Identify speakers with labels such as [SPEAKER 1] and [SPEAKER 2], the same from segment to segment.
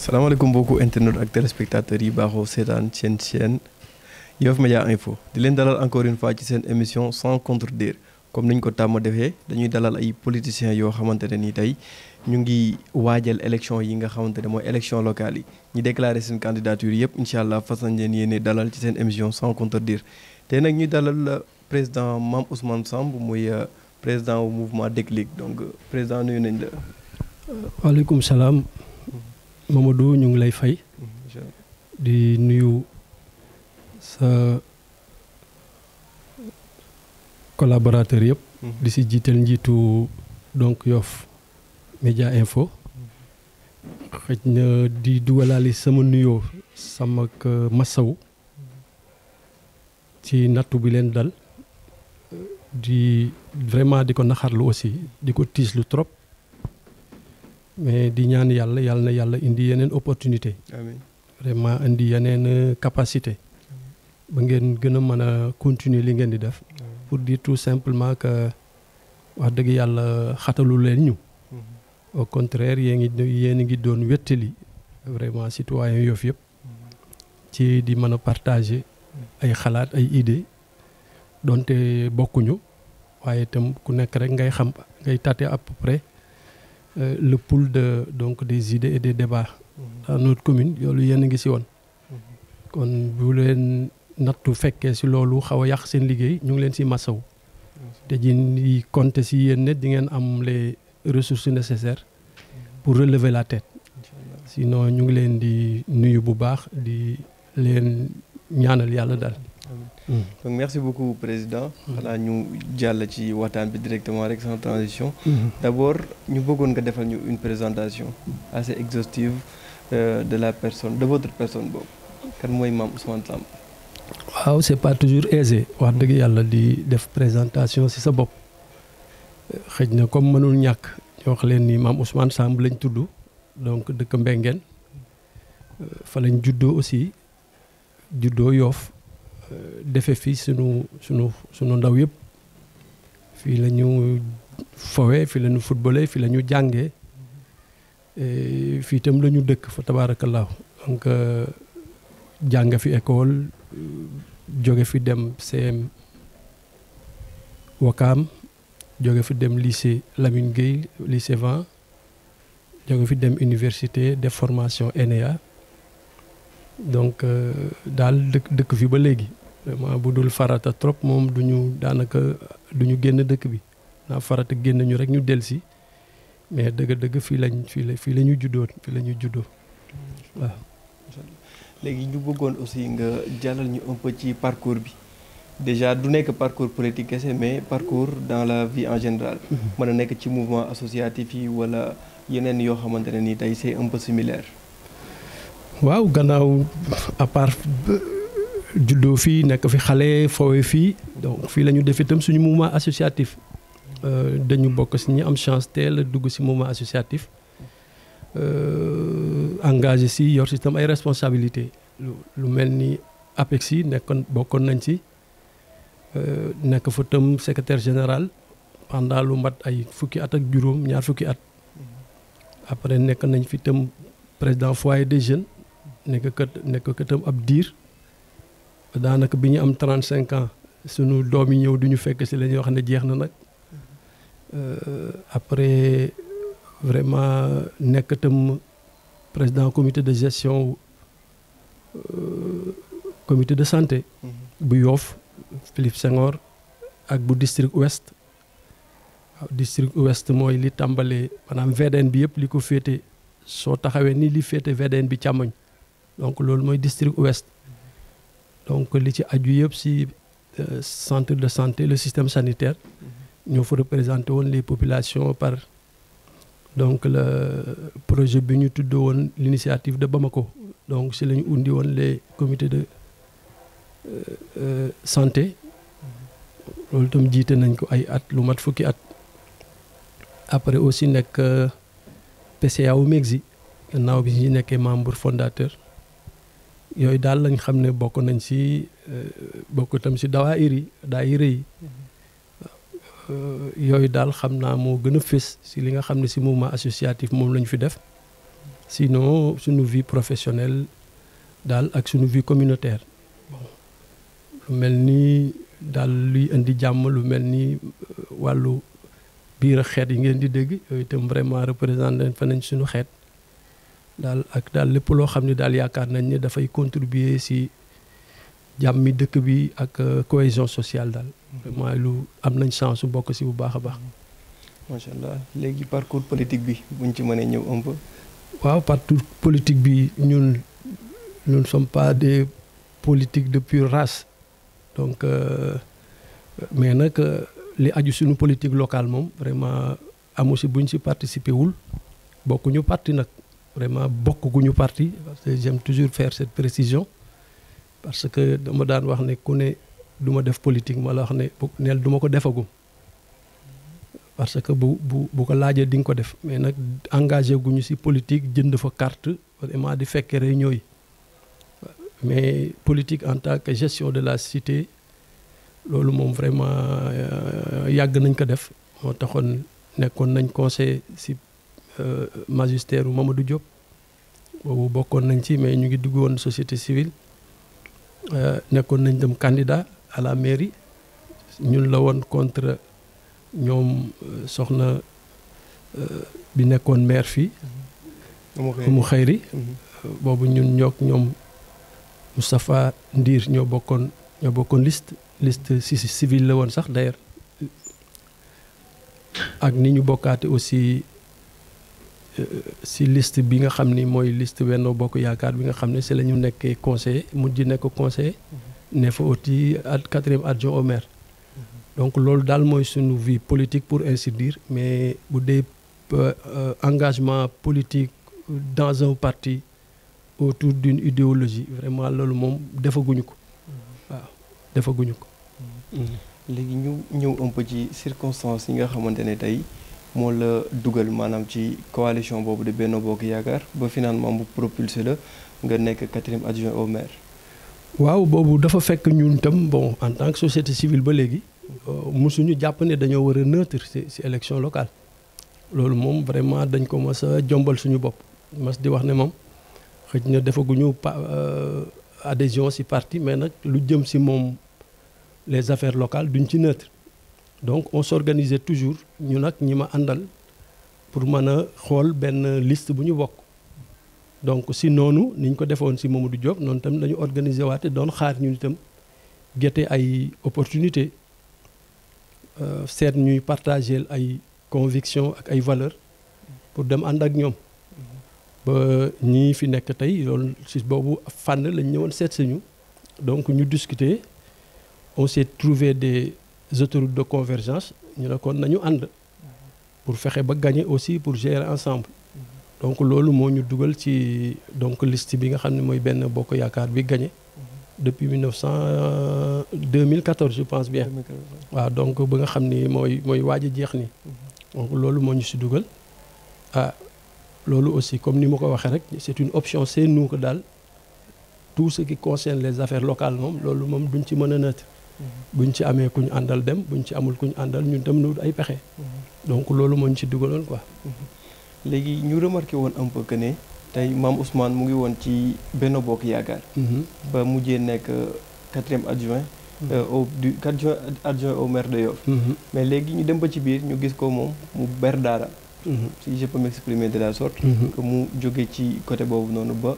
[SPEAKER 1] salaamaaleykum mbokku internet ak téléspectateurs yi baaxoo seetaan seen chaîne Yoff Média Info di leen dalal encore une fois ci seen émission sans contredire comme niñ ko tàmm defee dañuy dalal ay politiciens yoo xamante ne nii tey ñu ngi waajal élection yi nga xamante ne mooy élection locale yi ñu déclaré seen candidature yëpp incha allah fas nañ leen yéene dalal ci seen émission sans contredire tey nag ñuy dalal président Mame Ousmane Samb muy président au mouvement Déclic donc président nuyu nañ la.
[SPEAKER 2] waaleykum salaam. Mamadou ñu ngi lay fay di nuyu sa collaborateur yëpp di si jiital njiitu donc Yoff Média Info xëj na di dugalaali sama nuyoo sama masaw ci nattu bi leen dal di vraiment di ko naxarlu aussi di ko tiislu trop mais di ñaan yàlla na yàlla indi yeneen opportunité
[SPEAKER 1] amiin
[SPEAKER 2] vraiment indi yeneen capacité ba ngeen gën a mën a continuer li ngeen di def pour dire tout simplement que wax dëgg yàlla xatalu leen ñu au contraire yéen ngi doon wettali vraiment citoyen Yoff yëpp ci di mën a partager ay xalaat ay idées donte bokkuñu waaye itam ku nekk rek ngay xam ngay tâter à peu près le pool donc des idées et des débats dans notre commune yoolu yéen a ngi si woon kon bu leen nattu fekkee si loolu xaw a yàq seen liggéey ñu ngi leen si masaw te ji compter si yéen ne di ngeen am les ressources nécessaires pour relever la tête sinon ñu ngi leen di nuyu bu baax di leen ñaanal yàlla daal.
[SPEAKER 1] donc merci beaucoup président. xanaa ñu jàll ci waxtaan bi directement rek sans transition. d'abord ñu bëggoon nga defal ñu une présentation assez exhaustive de la personne de votre personne boobu kan mooy Mame Ousmane Samb.
[SPEAKER 2] waaw c'est pas toujours aisé wax dëgg yàlla di def présentation ci sa bopp xëj na comme mënul ñàkk ñu wax leen ni Mame Ousmane Samb lañ tudd donc dëkk Mbengeen fa lañ juddoo aussi juddoo Yoff defe fii sunu ndaw yëpp fii la ñu fowe fii la ñu footballé fii la ñu jàngee fii itam la ñu dëkk fa tabaarakallaahu donc jàng fi école jóge fi dem CM Wakaam jóge fi dem lycée Lamine Gueye lycée Van jóge fi dem université de formation ENEA donc daal dëkk fi ba léegi vraiment bu dul farata trop moom duñu daanaka duñu génn dëkk bi naa farata génn ñu rek ñu dellusi mais dëgg-dëgg fii la ñu juddoo waaw.
[SPEAKER 1] léegi ñu bëggoon aussi nga jàllal ñu un peu ci parcours bi déjà du nekk parcours politique kese mais parcours dans la vie en général. mën a nekk ci mouvement associatif yi wala yeneen yoo xamante ne ni tey c'est un peu similaire.
[SPEAKER 2] waaw gannaaw à part juddoo fii nekk fi xale foowe fii donc fii la ñu def itam suñu mouvement associatif dañu bokk si ñi am chance teel a dugg si mouvement associatif engagé si yor si itam ay responsabilité lu mel ni APEX yi bokkoon nañ ci nekk fa itam secrétaire général pendant lu mat ay fukki at ak juróom ñaar fukki at après nekk nañ fi itam président foyer des jeunes nekk këtam ab diir daanaka bi ñu am 35 ans sunu doom yi ñëw du ñu fekk si la ñuy wax ne jeex na nag après vraiment nekk tam président comité de gestion comité de santé bu Yoff Philippe Senghor ak bu district ouest waaw district ouest mooy li tàmbalee maanaam VDN bi yëpp li ko féete soo taxawee ni li féete VDN bi càmmoñ donc loolu mooy district ouest donc li ci aju yëpp si centre de santé le système sanitaire ñoo fa représenté woon les populations par donc le projet bi ñu tudd woon l'initiative de Bamako donc si la ñu undi woon les comités de santé loolu itam jiite nañ ko ay at lu mat fukki at après aussi nekk PCA wu Mexique gannaaw bi ñu nekkee membre fondateur yooyu daal lañ xam ne bokk nañ si bokk itam si daayira yi yooyu daal xam naa moo gën a fës si li nga xam ne si mouvement associatif moom lañ fi def sinon suñu vie professionnelle daal ak suñu vie communautaire bon lu mel ni daal luy indi jàmm lu mel ni wàllu biir ak xeet yi ngeen di dégg yooyu itam vraiment représenté fa nañ suñu xeet daal ak daal lépp loo xam ne daal yaakaar nañ ne dafay contribuer si jàmmi dëkk bi ak cohésion sociale daal vraiment lu am nañ chance su bokk si bu baax a baax.
[SPEAKER 1] macha allah léegi parcours politique bi buñ ci mënee ñëw un peu.
[SPEAKER 2] waaw parcours politique bi ñun nous ne sommes pas des politiques de pure race donc mais nag li aju suñu politique locale moom vraiment amu si buñ si participer wul bokkuñu parti nag vraiment bokkuñu parti parce que j'aime toujours faire cette précision parce que dama daan wax ne ku ne du ma def politique ma la wax ne neel du ma ko defagum parce que bu ko laajee di nga ko def mais nag engagé guñu si politique jënd fa carte vraiment di fekkee réunion yi mais politique en tant que gestion de la cité loolu moom vraiment yàgg nañ ko def moo taxoon nekkoon nañ conseil si magistère u Mamadou Diop boobu bokkoon nañ ci mais ñu ngi dugg woon société civile nekkoon nañ dem candidat à la mairie ñun la woon contre ñoom soxna bi nekkoon maire fii mu xëyri boobu ñun ñoom Moustapha Ndir ñoo bokkoon liste si civile la woon sax d'ailleurs ak ni ñu bokkaate aussi si liste bi nga xam ni mooy liste Benno Bokk Yaakaar bi nga xam ne c'est la ñu nekkee conseiller mujj nekk conseiller ne fa aussi 4e adjoint au maire donc loolu daal mooy suñu vie politique pour ainsi dire mais bu dee engagement politique dans un parti autour d'une idéologie vraiment loolu moom defaguñu ko waaw defaguñu ko.
[SPEAKER 1] léegi ñu ñëw un peu ci circonstances yi nga xamante ne tey moo la dugal maanaam ci coalition boobu de Benno Bokk Yaakaar ba finalement mu propulsé la nga nekk 4e adjoint au maire.
[SPEAKER 2] waaw boobu dafa fekk ñun tam bon en tant que société civile ba léegi mosuñu jàpp ne dañoo war a neutre ci élection locale loolu moom vraiment dañ ko mas a jombal suñu bopp mas di wax ne moom xëj na defaguñu adhésion ci parti mais nag lu jëm ci moom les affaires locales duñ ci neutre donc on s'organisait toujours ñu nag ñi ma àndal pour mën a xool benn liste bu ñu bokk donc si noonu niñ ko defoon ci Mamadou Diop noonu tam dañu organiser waate doon xaar ñun itam gete ay opportunité seet ñuy partager ay conviction ak ay valeurs pour dem ànd ak ñoom ba ñii fi nekk tey loolu ci boobu fànn lañ ñëwoon seet si ñu donc ñu discuter on s'est trouvé des autoroutes de convergence ñu ne kon nañu ànd pour fexe ba gagner aussi pour gérer ensemble donc loolu moo ñu dugal ci donc liste bi nga xam ne mooy Benno Bokk Yaakaar bi gagné depuis 2014 je pense bien waaw donc ba nga xam ni mooy waaj a jeex ni donc loolu moo ñu si dugal loolu aussi comme ni ma ko waxee rek c'est une option c'est nous que daal tout ce qui concerne les affaires locales moom loolu moom duñ ci mën a neutre buñ ci amee ku ñu àndal dem buñ ci amul ku ñu àndal ñun tam nu ay pexe donc loolu moo ñu ci dugaloon quoi.
[SPEAKER 1] léegi ñu remarqué woon un peu que ne tey Mame Ousmane mu ngi woon ci Benno Bokk Yaakaar. ba mujjee nekk 4e adjoint. adjoint au maire de Yoff. mais léegi ñu dem ba ci biir ñu gis ko moom mu ber daara. si je peux m'exprimer de la sorte. que mu jóge ci côté boobu noonu ba.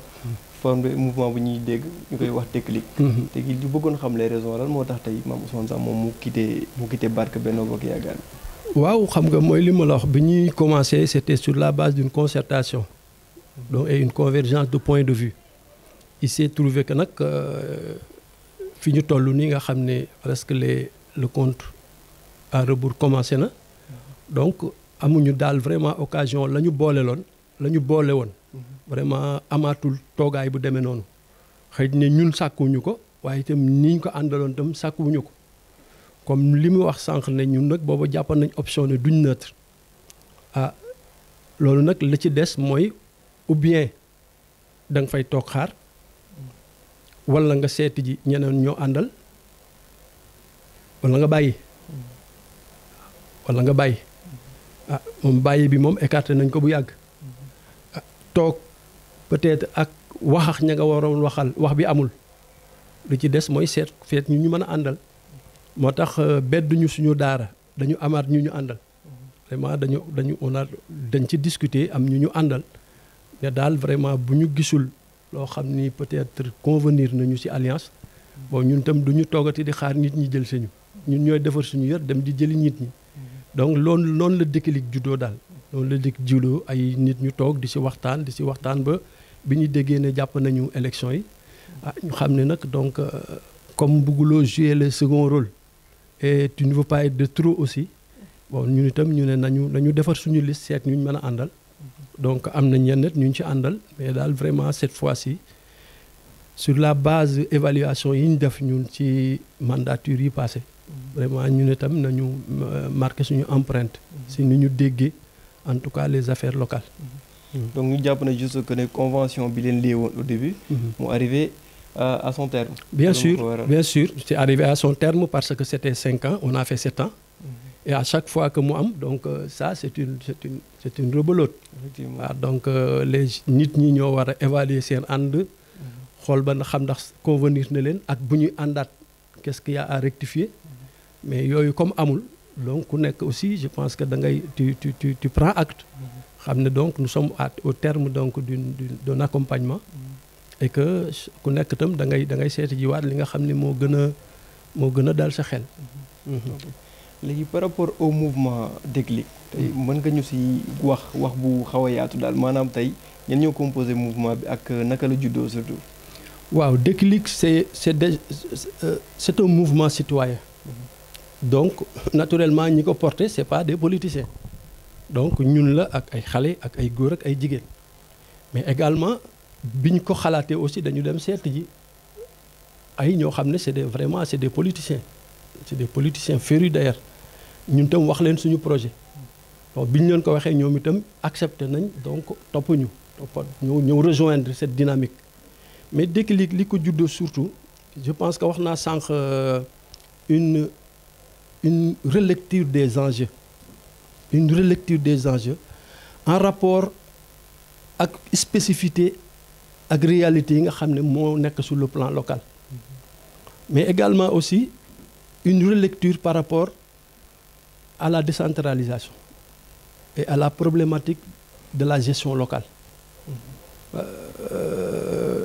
[SPEAKER 1] formé mouvement bu ñuy dégg ñu koy wax déclic. te gi di bëggoon xam les raisons lan moo tax tey Mame Ousmane sax moom mu quitté barke Benno Bokk Yaakaar.
[SPEAKER 2] waaw xam nga mooy li ma la wax bi ñuy commencé c'était sur la base d'une concertation donc et une convergence de points de vue il s'est trouvé que nag fi ñu toll nii nga xam ne presque le compte à rebours commencé na donc amuñu daal vraiment occasion la ñu boole woon vraiment amaatul toogaay bu demee noonu xëy na ñun sàkkuwuñu ko waaye itam niñ ko àndaloon itam sàkkuwuñu ko comme li mu wax sànq ne ñun nag booba jàppoon nañ option ne duñ neutre loolu nag la ci des mooy ou bien da nga fay toog xaar wala nga seeti ji ñeneen ñoo àndal wala nga bàyyi moom bàyyi bi moom écarté nañ ko bu yàgg toog peut-être ak waxax ña nga waroon waxal wax bi amul lu ci des mooy seet ñu mën a àndal moo tax bedduñu suñu daara dañu amaat ñu àndal vraiment dañ ci discuter am ñu àndal ne daal vraiment bu ñu gisul loo xam ni peut-être convenir nañu ci alliance bon ñun tam du ñu toogati di xaar nit ñi jël sañu ñun ñooy defar suñu yër dem di jëli nit ñi donc noonu la déclic juddoo daal loolu la déclic juddoo ay nit ñu toog di ci waxtaan ba bi ñu déggee ne jàpp nañu élection yi ñu xam ne nag donc comme bëgguloo jouer le second rôle et tu ne veux pas être de trop aussi bon ñun itam ñu ne nañu defar suñu liste seet ñu mën a àndal donc am na ñenn ñu ci àndal mais daal vraiment cette fois-ci sur la base évaluation yi ñu def ñun ci mandature yi passé vraiment ñun itam nañu marqué suñu empreinte si ni ñu déggee en tout cas les affaires locales.
[SPEAKER 1] donc ñu jàpp na juste que ne convention bi leen lié woon au début. mu arrivé à son terme.
[SPEAKER 2] bien sûr c'est arrivé à son terme parce que c'était 5 ans on a fait 7 ans. et à chaque fois que mu am donc ça c'est une rebelote. Effectivement. waaw donc les nit ñi ñoo war a évaluer seen ànd. xool ba na xam ndax convenir na leen ak bu ñuy àndaat qu'est-ce qu'il y a à rectifier. mais yooyu comme amul donc ku nekk aussi je pense que da ngay tu prends acte. xam ne donc nous sommes au terme donc d'un accompagnement. et que ku nekk itam da ngay seeti jiwaat li nga xam ne moo gën a dal sa xel.
[SPEAKER 1] léegi par rapport au mouvement Déclic tey mën nga ñu ci wax bu xaw a yaatu daal maanaam tey ñen ñoo composé mouvement bi ak naka la juddoo surtout.
[SPEAKER 2] waaw Déclic c'est un mouvement citoyen. donc naturellement ñi ko porté c'est pas des politiciens. donc ñun la ak ay xale ak ay góor ak ay jigéen mais également biñ ko xalaatee aussi dañu dem seet ji ay ñoo xam ne c'est des politiciens. c'est des politiciens férus d'ailleurs ñun tam wax leen suñu projet bon bi ñu leen ko waxee ñoom itam accepté nañ donc topp ñëw rejoindre cette dynamique mais Déclic li ko juddoo surtout je pense que wax naa sànq une relecture des enjeux en rapport ak spécificité ak réalité yi nga xam ne moo nekk sur le plan local mais également aussi une relecture par rapport à la décentralisation et à la problématique de la gestion locale.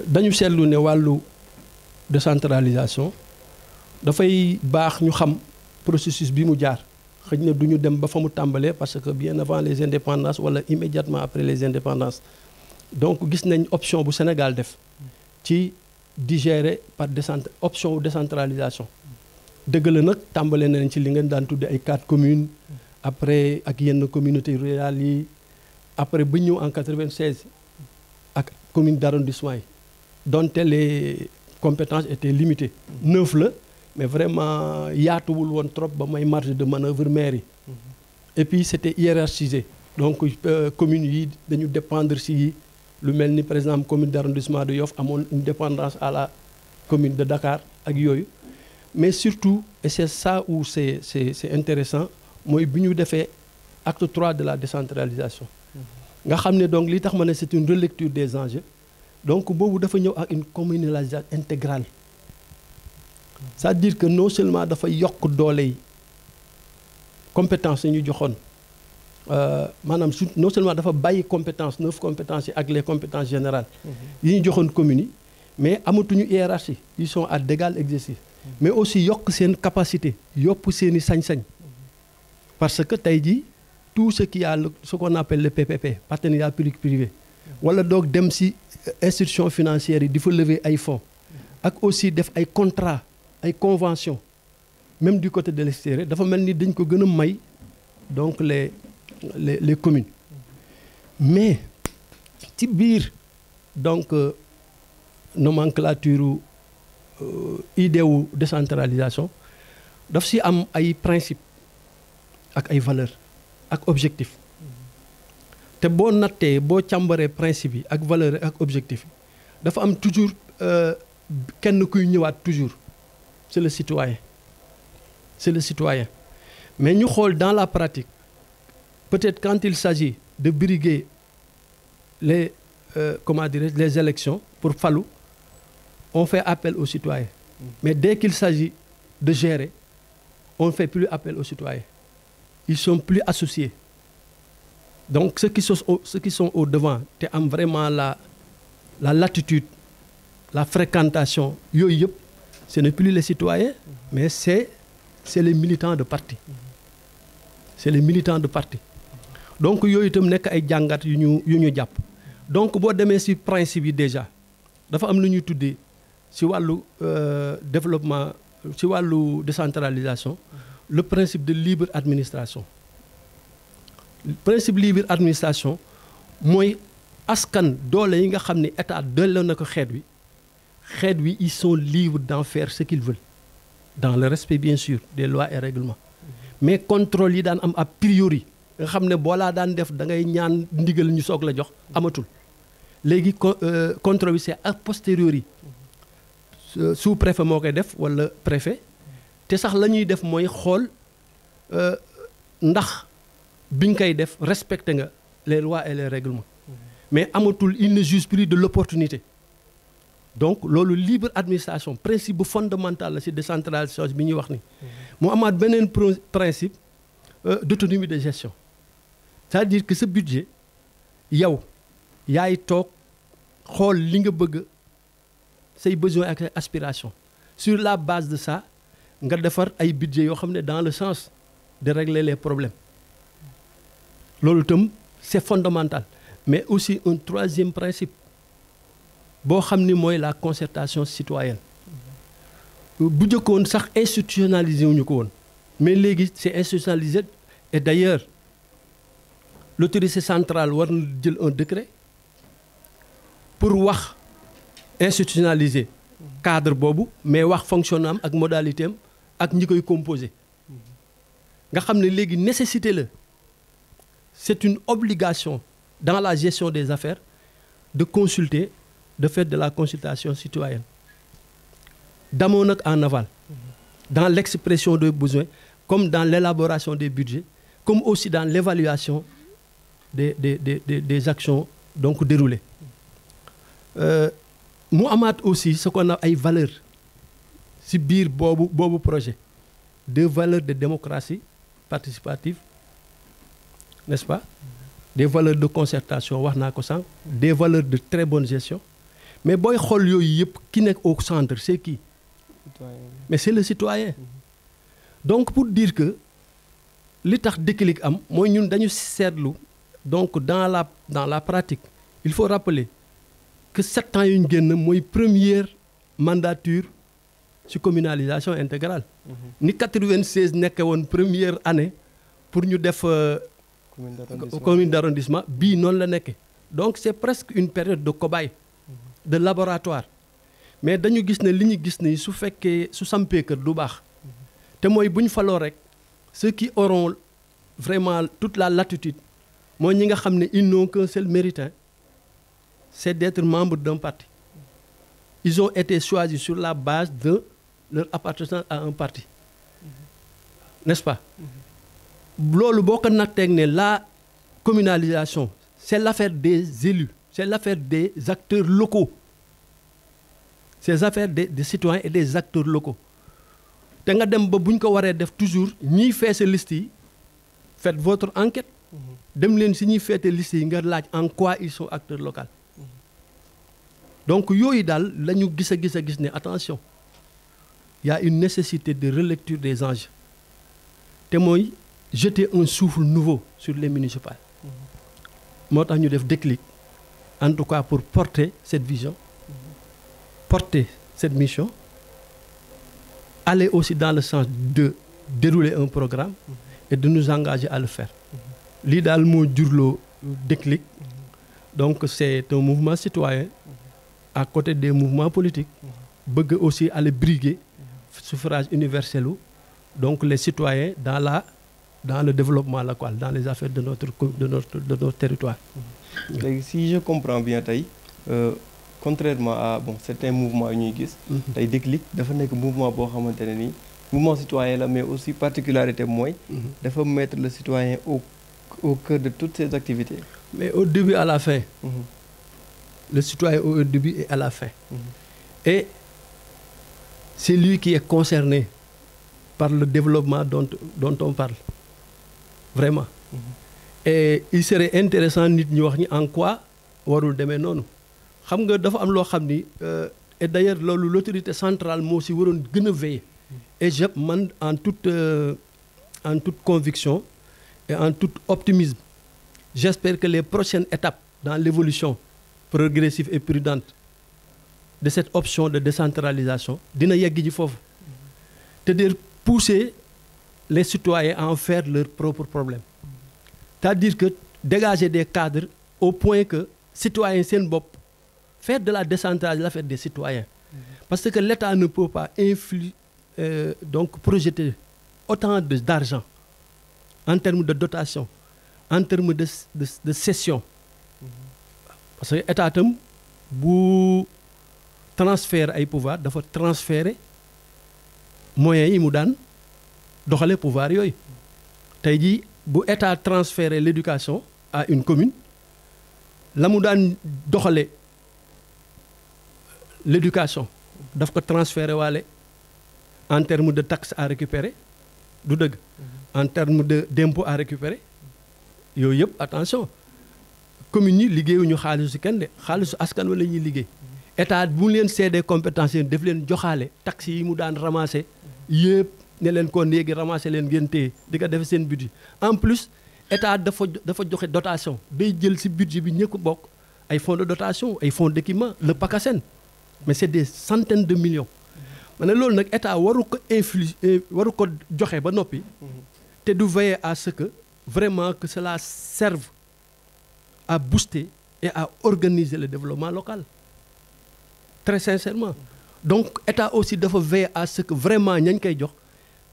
[SPEAKER 2] dañu seetlu ne wàllu décentralisation dafay baax ñu xam processus bi mu jaar xëy na du ñu dem ba fa mu tàmbalee parce que bien avant les indépendances wala immédiatement après les indépendances donc gis nañ option bu Sénégal def ci digérer par option wu décentralisation. dëgg la nag tàmbale nañ ci li ngeen daan tudde ay 4 communes après ak yenn communautés rurales yi après ba ñëw en 96 ak commune d'arrondissement yi donte les compétences étaient limitées 9 la mais vraiment yaatuwul woon trop ba may marge de manœuvre maire yi et puis c'était hiérarchisé donc communes yi dañu dépendre ci lu mel ni par exemple commune d'arrondissement de Yoff amoon une dépendance à la commune de Dakar ak yooyu mais surtout et c'est ça où c'est intéressant mooy bi ñu defee acte 3 de la décentralisation nga xam ne donc li tax ma ne c'est une relecture des enjeux donc boobu dafa ñëw ak une communalisation intégrale c'est-à-dire que non seulement dafa yokk doole yi compétences yi ñu joxoon maanaam non seulement dafa bàyyi compétence 9 compétences yi ak les compétences générales yi ñu joxoon communes yi mais amatuñu hiérarchie ils sont à d'égal exercice mais aussi yokk seen capacité yokk seeni sañ-sañ parce que tey jii tout ce qui a ce qu'on appelle le PPP partenariat public-privé wala doog dem ci institutions financières yi di fa lever ay fonds ak aussi def ay contrats ay conventions même du côté de l'extérieur dafa mel ni dañ ko gën a may donc les communes mais ci biir donc nomenclature idée wu décentralisation daf ci am ay principes ak ay valeurs ak objectifs te boo nattee boo càmbaree principes yi ak valeurs ak objectifs yi dafa am toujours kenn kuy ñëwaat toujours c'est le citoyen mais ñu xool dans la pratique peut-être quand il s'agit de briguer les comment dirais-je, les élections pour falu, on fait appel aux citoyens. Mais dès qu'il s'agit de gérer, on ne fait plus appel aux citoyens. Ils sont plus associés. Donc ceux qui sont au devant te am vraiment la latitude, la fréquentation yooyu yëpp, ce n'est plus les citoyens, mais c'est les militants de parti. C'est les militants de parti. Donc yooyu itam nekk ay jàngat yu ñu jàpp. Donc boo demee ci principe yi déjà dafa am lu ñuy tuddee ci wàllu développement, ci wàllu décentralisation, le principe de libre administration. Le principe libre administration mooy askan doole yi nga xam ne état delloo na ko xeet wi ils sont libres d'en faire ce qu'ils veulent dans le respect bien sûr des lois et règlements. Mais contrôle yi daan am a priori nga xam ne boo laa daan def da ngay ñaan ndigal ñu soog la jox amatul. Léegi contrôle bi c'est a posteriori, sous-préfet moo koy def wala préfet, te sax la ñuy def mooy xool ndax biñ koy def respecté nga les lois et les règlements. Mais amatul, il ne juge plus de l'opportunité. Donc loolu libre administration principe bu fondamental la ci décentralisation bi ñuy wax ni. mu amaat beneen principe d'autonomie de gestion. C'est-à-dire que ce budget yow yaay toog xool li nga bëgg say besoins ak say aspirations. Sur la base de ça nga defar ay budget yoo xam ne dans le sens de régler les problèmes. Loolu itam c'est fondamental. Mais aussi un troisième principe boo xam ni mooy la concertation citoyenne. Bu njëkkoon sax institutionnalisé wuñu ko woon, mais léegi c'est institutionnalisé. Et d'ailleurs l'autorité centrale war na jël un décret pour wax institutionnaliser cadre boobu, mais wax fonctionnement am ak modalité am ak ñi koy composé. Nga xam ne léegi nécessité la, c'est une obligation dans la gestion des affaires de consulter, de faire de la consultation citoyenne. D'amont ak en aval, dans l'expression des besoins, comme dans l'élaboration des budgets, comme aussi dans l'évaluation des actions donc déroulées. Mu amaat aussi ce qu'on a ay valeurs ci biir boobu projet, des valeurs de démocratie participative, n'est-ce pas? Des valeurs de concertation, wax naa ko sànq, des valeurs de très bonne gestion. Mais booy xool yooyu yëpp ki nekk au centre c'est qui? Mais c'est le citoyen. Donc pour dire que li tax déclic am mooy ñun dañu seetlu, donc dans la pratique il faut rappeler que 7 ans yu ñu génn mooy première mandature ci communalisation intégrale. Ni 96 nekke woon première année pour ñu def commune d'arrondissement, bii noonu la nekke. Donc c'est presque une période de cobaye, de laboratoire. Mais dañu gis ne li ñu gis ni su fekkee su sampee kër du baax. Te mooy bu ñu faloo rek ceux qui auront vraiment toute la latitude mooy ñi nga xam ne ils n'ont qu'un seul mérite, c'est d'être membre d'un parti. Ils ont été choisis sur la base de leur appartenance à un parti. N'est-ce pas? Loolu boo ko nag teg ne la communalisation c'est l'affaire des élus, c'est l'affaire des acteurs locaux. C'est l'affaire des citoyens et des acteurs locaux. Te nga dem ba bu ñu ko waree def toujours ñiy feese liste yi, faites votre enquête. Dem leen si ñuy feete liste yi nga laaj en quoi ils sont acteurs locaux. Donc yooyu daal la ñu gis ne attention, il y a une nécessité de relecture des enjeux. Te mooy jeter un souffle nouveau sur les municipales. Moo tax ñu def déclic, en tout cas pour porter cette vision, porter cette mission, aller aussi dans le sens de dérouler un programme et de nous engager à le faire. Lii daal moo jurloo déclic. Donc c'est un mouvement citoyen à côté des mouvements politiques, bëgg aussi aller briguer suffrage universel ou donc les citoyens dans le développement local, dans les affaires de notre territoire.
[SPEAKER 1] Léegi si je comprends bien tey contrairement à certains mouvements yu ñuy gis. tey déclic dafa nekk mouvement boo xamante ne nii mouvement citoyen la, mais aussi particularité mooy. dafa mettre le citoyen au cœur de toutes ses activités.
[SPEAKER 2] Mais au début à la fin. le citoyen au début et à la fin. Et c'est lui qui est concerné par le développement dont on parle. Vraiment. Et il serait intéressant nit ñi wax ñi en quoi warul demee noonu. Xam nga dafa am loo xam ni et d'ailleurs loolu l'autorité centrale moo si waroon gën a veiller. Et je man en toute conviction et en tout optimisme, j'espère que les prochaines étapes dans l'évolution progressive et prudente de cette option de décentralisation dina yegg ji foofu. C'est-à-dire pousser les citoyens à en faire leur propre problème. C'est-à-dire que dégager des cadres au point que citoyens seen bopp faire de la décentralisation l'affaire des citoyens. Parce que l'État ne peut pas donc projeter autant d'argent en termes de dotation, en termes de cession. Parce que l'État tam bu transfert ay pouvoir dafa transférer moyens yi mu daan doxale pouvoir yooyu. Tey jii bu État transférer l'éducation à une commune la mu daan doxale l'éducation daf ko transférer waale en termes de taxes à récupérer du dëgg en termes d'impôts à récupérer yooyu yëpp attention communes yi liggéeyuñu xaalisu si kenn de xaalisu askan wa la ñuy liggéey. État bu mu leen cédé compétence yi def leen joxaale taxes yi mu daan ramasser yëpp ne leen ko léegi ramasser leen ngeen téye di ko def seen budget. En plus État dafa joxe dotation day jël ci budget bi ñëpp bokk ay fonds de dotation ay fonds d'équipement le PACASEN mais c'est des centaines de millions. ma ne loolu nag État waru ko joxe ba noppi te du veiller à ce que vraiment que cela serve à booster et à organiser le développement local. Très sincèrement. Donc État aussi dafa veiller à ce que vraiment ñañ koy jox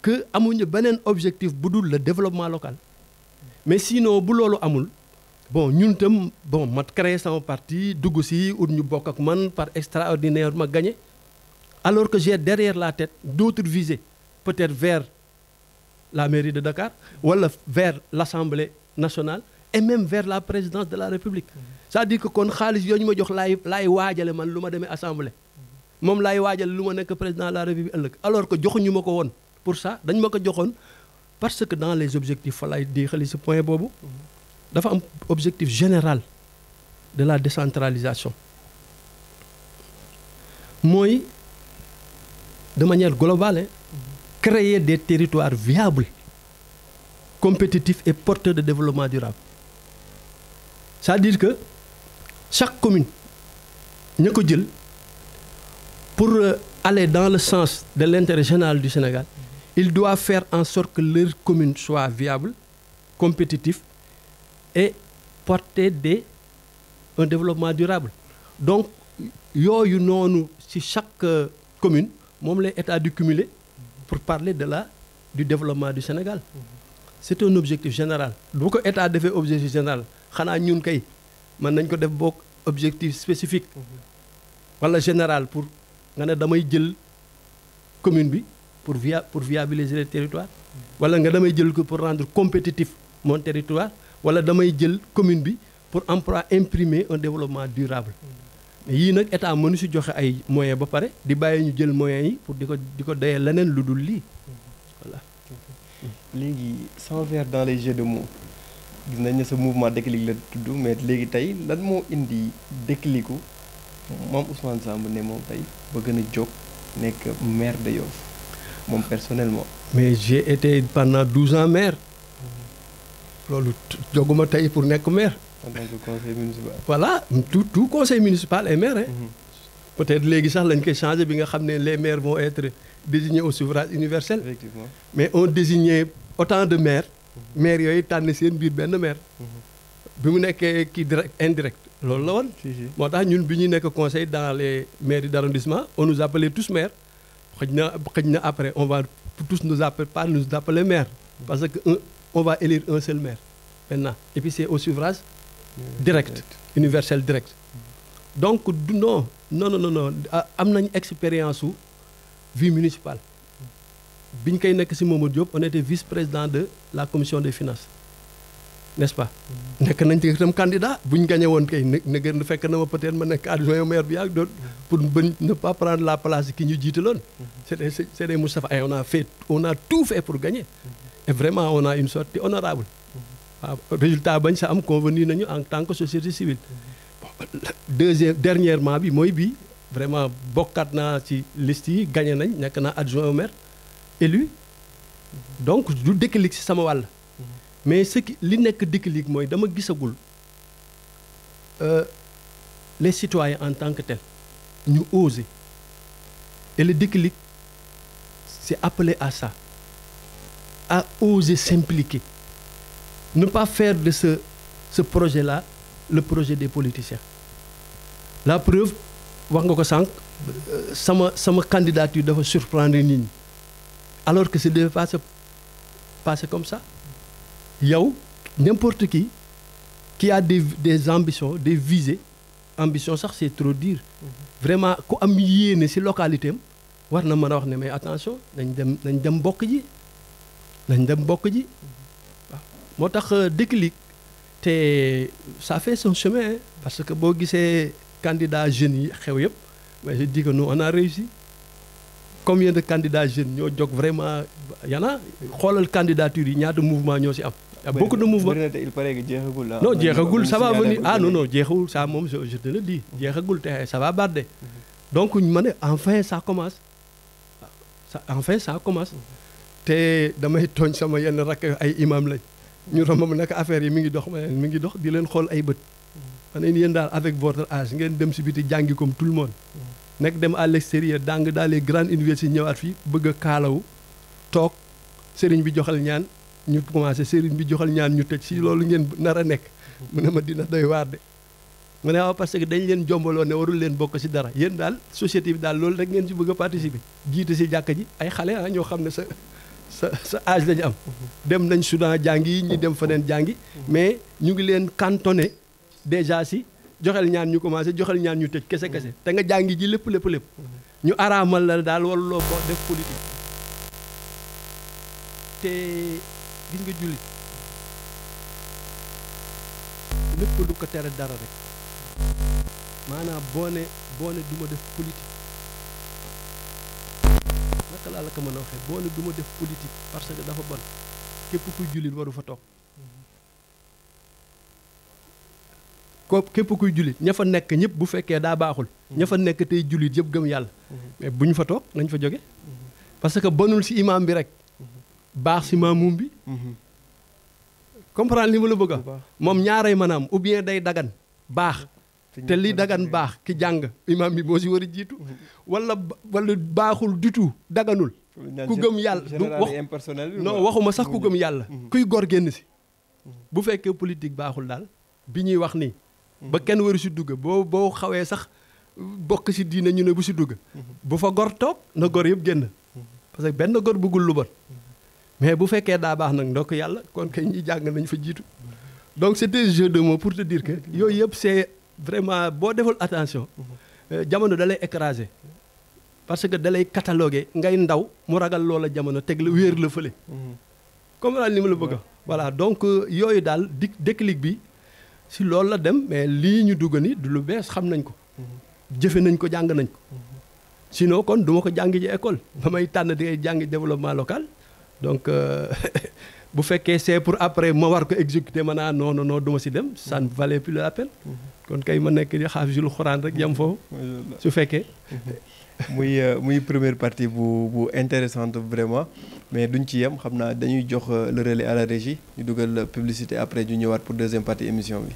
[SPEAKER 2] que amuñu beneen objectif bu dul le développement local. Mais sinon bu loolu amul bon ñun tam bon ma créé sama parti dugg si ut ñu bokk ak man par extraordinaire ma gagné alors que j'ai derrière la tête d'autres visées peut-être vers la mairie de Dakar wala vers l'Assemblée nationale et même vers la présidence de la République. C'est-à-dire que kon xaalis yooyu ñu ma jox laay waajale man lu ma demee assemblée moom laay waajale lu ma nekk président de la République ëllëg alors que joxuñu ma ko woon pour ça dañ ma ko joxoon parce que dans les objectifs fa laay déexali ce point boobu dafa am objectif général de la décentralisation mooy de manière globale créer des territoires viables compétitifs et porteurs de développement durable. C'est-à-dire que chaque commune ña ko jël pour aller dans le sens de l'intérêt général du Sénégal il doit faire en sorte que leur commune soit viable compétitif et porter un développement durable. Donc yooyu noonu ci chaque commune moom lay État du cumuler pour parler du développement du Sénégal. C'est un objectif général bu ko État defee objectif général xanaa ñun kay mën nañ ko def bokk objectif spécifique wala général pour nga ne damay jël commune bi pour viabiliser le territoire wala nga damay jël ko pour rendre compétitif mon territoire wala damay jël commune bi pour imprimer un développement durable. yii nag État mënu si joxe ay moyens ba pare di bàyyi ñu jël moyens yi pour di ko dayee leneen lu dul lii voilà.
[SPEAKER 1] léegi sans faire dans les jeux de mots gis nañ ne sa mouvement déclic la tudd mais léegi tey lan moo indi déclicu moom Ousmane Samb ne moom tey ba gën a jóg nekk maire de Yoff moom personnellement.
[SPEAKER 2] mais j'ai été pendant 12 ans maire loolu jóguma tey pour nekk maire.
[SPEAKER 1] en tant que conseil municipal.
[SPEAKER 2] Voilà tout conseil municipal est maire. Peut-être léegi sax lañ koy changer bi nga xam ne les maires vont être désignés au suffrage universel.
[SPEAKER 1] Effectivement.
[SPEAKER 2] Mais on désignait autant de maires. maires yooyu tànn seen biir benn maire. bi mu nekkee kii direct indirect loolu la woon. moo tax ñun bi ñuy nekk conseil dans les mairies d'arrondissement on nous appelait tous maires xëj na après on va tous nous appeler maires. parce que on va élire un seul maire maintenant et puis c'est au suffrage direct universel direct. donc non am nañ expérience su vie municipale biñ koy nekk ci Mamadou Diop on était vice-président de la commission des finances n'est-ce pas nekk nañ ci itam candidat bu ñu gagné woon kay na gën fekk na ma peut-être ma nekk adjoint au maire bi ak doon pour ne pas prendre la place ki ñu jiitaloon c'est des Moustapha et on a tout fait pour gagner et vraiment on a une sortie honorable waaw résultat bañ sa am convenu nañu en tant que société civile dernièrement bi mooy bii vraiment bokkaat naa ci liste yi gagné nañ nekk naa adjoint au maire élu donc du déclic ci sama wàll mais ce qui li nekk déclic mooy dama gisagul les citoyens en tant que tels ñu oser et le déclic c'est appelé à ça à oser s'impliquer ne pas faire de ce projet-là le projet des politiciens la preuve wax nga ko sànq sama candidature dafa surprendre nit ñi alors que ça devait pas se passer comme ça yow n'importe qui a des ambitions des visées ambition sax c'est trop dire vraiment ku am yéene ci localité am war na mën a wax ne mais attention nañ dem bokk ji waaw moo tax déclic te ça fait son chemin parce que boo gisee candidat jeunes yi xew yëpp mais je dis que nous on a réussi combien de candidats jeunes ñoo jóg vraiment yana xoolal candidature yi ñaata mouvement ñoo ci am beaucoup de mouvements
[SPEAKER 1] il paraît que jeexagul
[SPEAKER 2] non jeexagul ça va venir non jeexagul ça moom je te le dis jeexagul te ça va barder donc ma ne enfin ça commence te damay tooñ sama yenn rakk ay imam lañ ñu romb nag affaire yi mi ngi dox di leen xool ay bët ma ne yéen daal avec votre âge ngeen dem ci biti jàngi comme tout le monde nekk dem à l'extérieur dans les grandes universités ñëwaat fii bëgg a kaalawu toog sëriñ bi joxal ñaan ñu commencé sëriñ bi joxal ñaan ñu tëj si loolu ngeen nar a nekk mu ne ma dina doy waar de mu ne waaw parce que dañ leen jombaloo ne warul leen bokk ci dara yéen daal société bi daal loolu rek ngeen ci bëgg a participer jiite ci jàkka ji ay xale ñoo xam ne sa âge lañu am dem nañ Soudan jàngi ñi dem feneen jàngi mais ñu ngi leen cantonné déjà ci joxel ñaan ñu commencé joxel ñaan ñu tëj kese te nga jàngi ji lépp ñu araamal la daal waruloo ko def politique te gis nga jullit lépp lu ko tere dara rek maanaam boo ne du ma def politique naka laa la ko mën a waxee boo ne du ma def politique parce que dafa bon képp kuy jullit waru fa toog képp kuy jullit ña fa nekk ñëpp bu fekkee daa baaxul ña fa nekk tey jullit yëpp gëm yàlla mais bu ñu fa toog nañ fa jóge parce que bonul ci imam bi rek baax ci maamum bi comprendre li ma la bëgg a moom ñaaray maanaam ou bien day dagan baax te li dagan baax ki jàng imam bi moo ci war a jiitu wala baaxul du tout daganul ku gëm yàlla du wax non waxuma sax ku gëm yàlla kuy gor génn ci bu fekkee politique baaxul daal bi ñuy wax nii ba kenn waru ci dugg boo xawee sax bokk ci diine ñu ne bu ci dugg bu fa gor toog na gor yëpp génn parce que benn gor bëggul lu bon mais bu fekkee daa baax nag ndokk yàlla kon kay ñi jàng nañ fa jiitu donc c'était un jeu de mots pour te dire que yooyu yëpp c'est vraiment boo deful attention jamono da lay écraser parce que da lay cataloguer ngay ndaw mu ragal loola jamono teg la wéer la fële comme daal ni ma la bëgg voilà donc yooyu daal déclic bi si loolu la dem mais lii ñu dugg ni du lu bees xam nañ ko jëfe nañ ko jàng nañ ko sinon kon du ma ko jàngi ji école ba may tànn di ngay jàngi développement local donc bu fekkee c'est pour après ma war ko exécuter ma naa non du ma si dem ça ne valait plus la peine kon kay ma nekk di xaafisul xuraan rek yam foofu su fekkee
[SPEAKER 1] muy première partie bu intéressante vraiment mais duñ ci yem xam naa dañuy jox le relais à la régie ñu dugal publicité après ñu ñëwaat pour deuxième partie émission bi.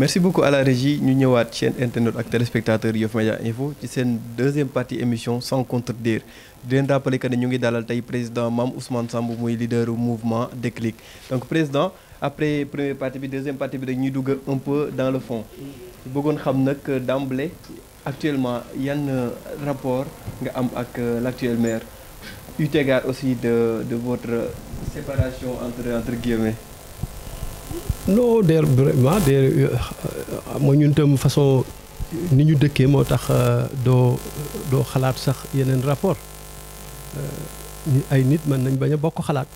[SPEAKER 1] merci beaucoup à la régie ñu ñëwaat chaîne internet ak téléspectateurs Yoff Média Info ci seen deuxième partie émission sans contredire di leen rappeler que ne ñu ngi dalal tey président Mame Ousmane Samb muy leader mouvement Déclic. Donc président après première partie bi deuxième partie bi rek ñuy dugg un peu dans le fond bëggoon xam nag d'emblée actuellement yan rapport nga am ak l'actuel maire eu égard aussi de votre séparation entre guillemets.
[SPEAKER 2] non vraiment mooy ñun tam façon ni ñu dëkkee moo tax doo xalaat sax yeneen rapport ay nit mën nañ bañ a bokk xalaat.